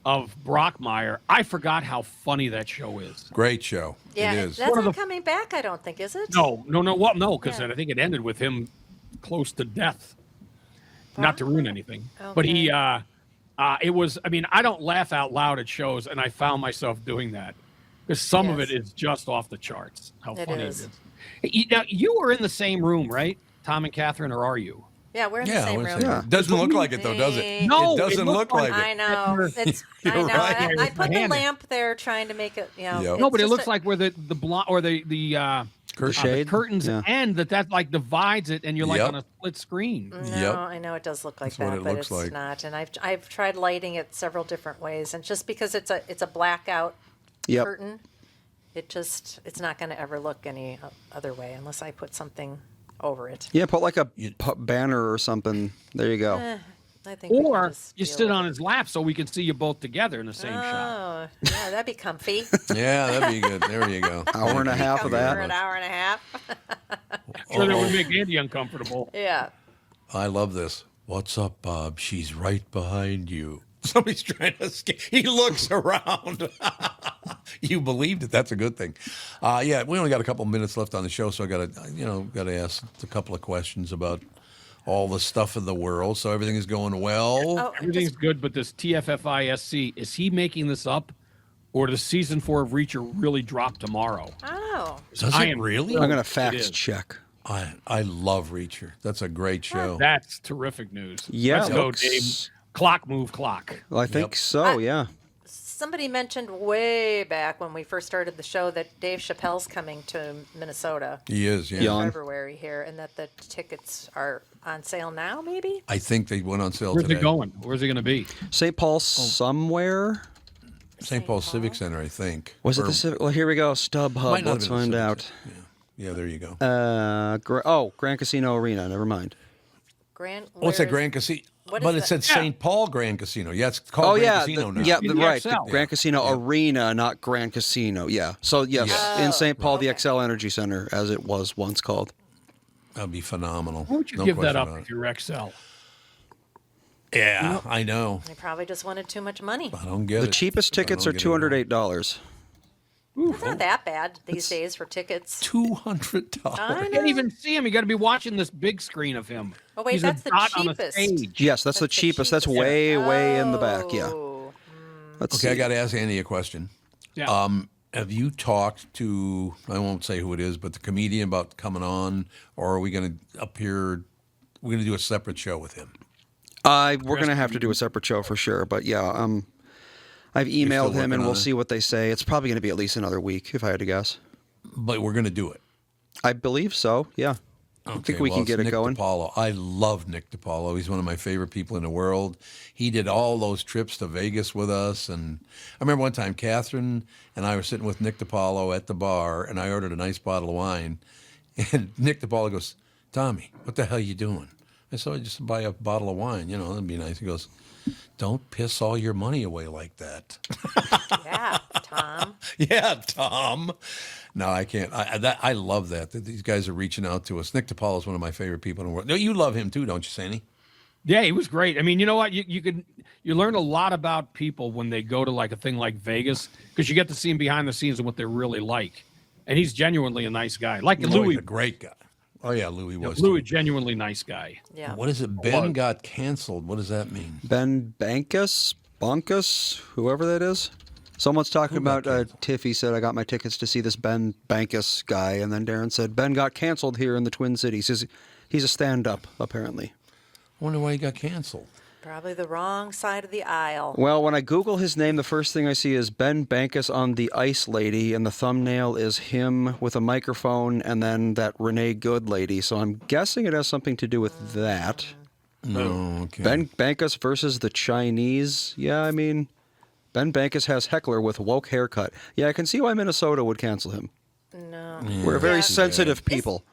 of Brockmire. I forgot how funny that show is. Great show. Yeah, It is. that's One of not the- coming back, I don't think, is it? No. Well, no, because Yeah. I think it ended with him close to death. Not to ruin anything, but he. It was. I mean, I don't laugh out loud at shows, and I found myself doing that because some of Yes. it is just off the charts. How It funny is. it is. Now, you were in the same room, right, Tom and Catherine, or are you? Yeah, we're in the Yeah, same what's room. that? Yeah. Doesn't look like it though, does it? No, it doesn't it look looked like I it. know. It's. I know. right. I With put my the hand in. lamp there, trying to make it. Yep. No, but it just looks like where the blonde or the shade? curtains Yeah. end that like divides it, and you're like Yep. on a split screen. No, Yep. I know it does look like That's what that, it but looks it's like. not. And I've tried lighting it several different ways, and just because it's a blackout Yep. curtain, it's not going to ever look any other way unless I put something over it. Yeah, put like a banner or something. There you go. I think we can Or just you deal sit with on it. his lap so we can see you both together in the same shot. Oh, yeah, that'd be comfy. Yeah, that'd be good. There you go. Hour and a half of Comfy for that. an hour and a half. Sure, that would make Andy uncomfortable. Yeah. I love this. What's up, Bob? She's right behind you. Somebody's trying to escape. He looks around. You believed it. That's a good thing. Yeah, we only got a couple minutes left on the show, so I got to ask a couple of questions about all the stuff of the world. So everything is going well. Oh, Everything's good, but this TFFISC, is he making this up? Or does season 4 of Reacher really drop tomorrow? oh. Does I it am- really? I'm going to is. fact check. I love Reacher. That's a great show. That's terrific news. Yeah, Let's it go, looks- Dave. Clock move, clock. Well, I think so, yeah. Somebody mentioned way back when we first started the show that Dave Chappelle's coming to Minnesota He is, yeah. Yawn. in February here, and that the tickets are on sale now, maybe? I think they went on sale Where's today. it going? Where's it going to be? St. Paul somewhere? St. Paul Civic Center, I think. Was it Or- the Civic? Well, here we go. StubHub. might not have Let's been the find Civic out. Center. Yeah, there you go. Grand Casino Arena. Never mind. What's that Grand Casino? what But is it said that? St. Paul Grand Casino. Yeah, it's called Grand yeah, Casino now. yeah, In the right. The XL. Grand Casino Arena, not Grand Casino. Yeah. So yes, in St. Paul, the XL Energy Center, as it was once called. That'd be phenomenal. Why would you No give that question up about if it. you're XL? Yeah, I know. They probably just wanted too much money. I don't get The it. cheapest I tickets don't are get it at all. $208. It's not that bad these days for tickets. $200. I You know. can't even see him. You got to be watching this big screen of him. Oh, wait, He's that's a the dot on the cheapest. stage. Yes, that's the That's the cheapest. That's cheapest. way in the back. Yeah. Oh. Let's Okay, I see. got to ask Andy a question. Yeah. Have you talked to, I won't say who it is, but the comedian about coming on, or are we going to appear, we're going to do a separate show with him? We're going to have to do a separate show for sure. But yeah, I've emailed him working and on we'll it? see what they say. It's probably going to be at least another week, if I had to guess. But we're going to do it. I believe so. Yeah. I think Okay, we well, can it's get it Nick going. DiPaolo. I love Nick DiPaolo. He's one of my favorite people in the world. He did all those trips to Vegas with us. And I remember one time, Catherine and I were sitting with Nick DiPaolo at the bar, and I ordered a nice bottle of wine. And Nick DiPaolo goes, "Tommy, what the hell are you doing?" I said, "I just buy a bottle of wine. You know, that'd be nice." He goes, "Don't piss all your money away like that." Yeah, Tom. Yeah, Tom. No, I can't. I love that these guys are reaching out to us. Nick DiPaolo is one of my favorite people in the world. No, you love him too, don't you, Sandy? Yeah, he was great. I mean, you know what? You learn a lot about people when they go to like a thing like Vegas because you get to see him behind the scenes and what they're really like. And he's genuinely a nice guy. Like He's Louis. a great guy. Oh yeah, Louis was. Louis, too. genuinely nice guy. Yeah. What is it? Ben got canceled. What does that mean? Ben Bankus, whoever that is. Someone's talking got about Tiffy said, I got my tickets to see this Ben Bankus guy. And then Darren said, Ben got canceled here in the Twin Cities. He's a stand-up, apparently. I wonder why he got canceled. Probably the wrong side of the aisle. Well, when I Google his name, the first thing I see is Ben Bankus on the Ice Lady, and the thumbnail is him with a microphone and then that Renee Good lady. So I'm guessing it has something to do with that. No, okay. Ben Bankus versus the Chinese. Yeah, I mean, Ben Bankus has heckler with woke haircut. Yeah, I can see why Minnesota would cancel him. No. We're very Yeah. sensitive people.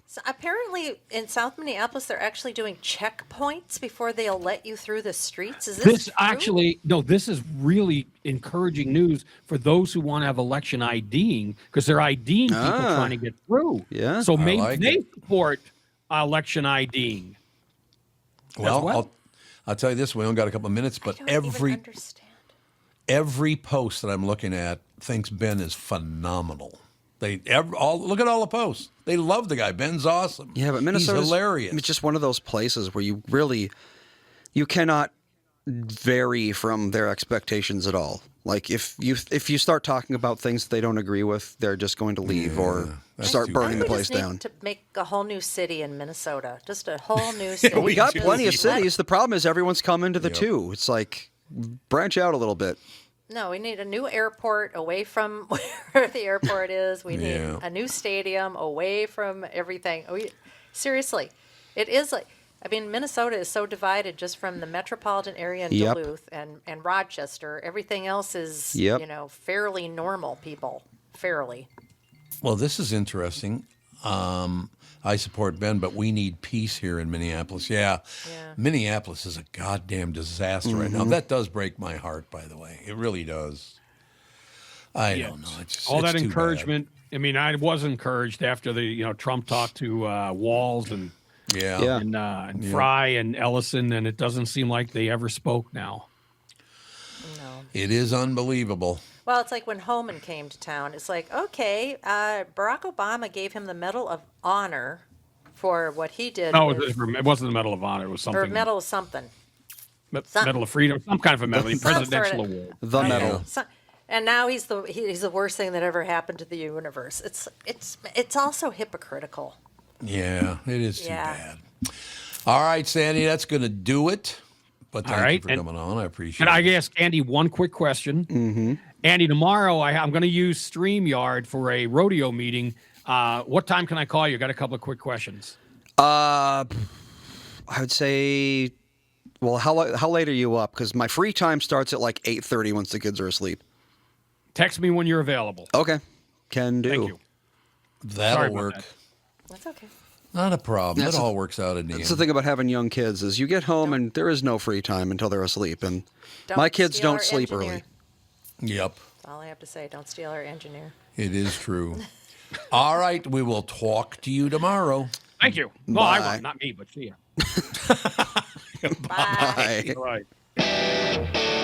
So apparently, in South Minneapolis, they're actually doing checkpoints before they'll let you through the streets. Is this true? Actually, no, this is really encouraging news for those who want to have election IDing because they're IDing people trying to get through. Yeah. So maybe like they it. support election IDing. Well, well. I'll tell you this. We only got a couple of minutes, but I don't even understand. every post that I'm looking at thinks Ben is phenomenal. Look at all the posts. They love the guy. Ben's awesome. Yeah, but Minnesota's He's hilarious. It's just one of those places where you cannot vary from their expectations at all. Like if you start talking about things they don't agree with, they're just going to leave or that's start too burning the We place just need down. to make a whole new city in Minnesota. Just a whole new city. We got do. plenty of Let- cities. The problem is everyone's coming to the two. It's like branch out a little bit. No, we need a new airport away from where the airport is. We need Yeah. a new stadium away from everything. Seriously, it is like, I mean, Minnesota is so divided just from the metropolitan area in Yep. Duluth and Rochester. Everything else is, Yep. fairly normal people. Fairly. Well, this is interesting. I support Ben, but we need peace here in Minneapolis. Yeah. Minneapolis is a goddamn disaster right now. That does break my heart, by the way. It really does. I don't know. All it's that too encouragement. I mean, I was encouraged after the Trump talked to Walls and bad. Yeah. Yeah. and Fry and Ellison, and it doesn't seem like they ever spoke now. No. It is unbelievable. Well, it's like when Homan came to town. It's like, okay, Barack Obama gave him the Medal of Honor for what he did. No, with, it wasn't the Medal of Honor. It was or something. Medal of something. Medal of Freedom, some kind of a medal, presidential sort of- award. The medal. So, and now he's the worst thing that ever happened to the universe. It's also hypocritical. Yeah, it is too Yeah. bad. All right, Sandy, that's going to do it. But thank you right, for and- coming on. I appreciate And I it. ask Andy one quick question. Mm-hmm. Andy, tomorrow I'm going to use StreamYard for a rodeo meeting. What time can I call you? Got a couple of quick questions. I would say, well, how late are you up? Because my free time starts at like 8:30 once the kids are asleep. Text me when you're available. Okay, can do. Thank you. That'll Sorry about work. that. That's okay. Not a problem. That's It the- all works out in the That's the end. thing about having young kids is you get home and there is no free time until they're asleep, and Don't my kids steal don't our sleep engineer. early. Yep, That's all I have to say. Don't steal our engineer. it is true. All right, we will talk to you tomorrow. Thank you. No, I Bye. won't. Not me, but see ya. Bye. Bye. All right.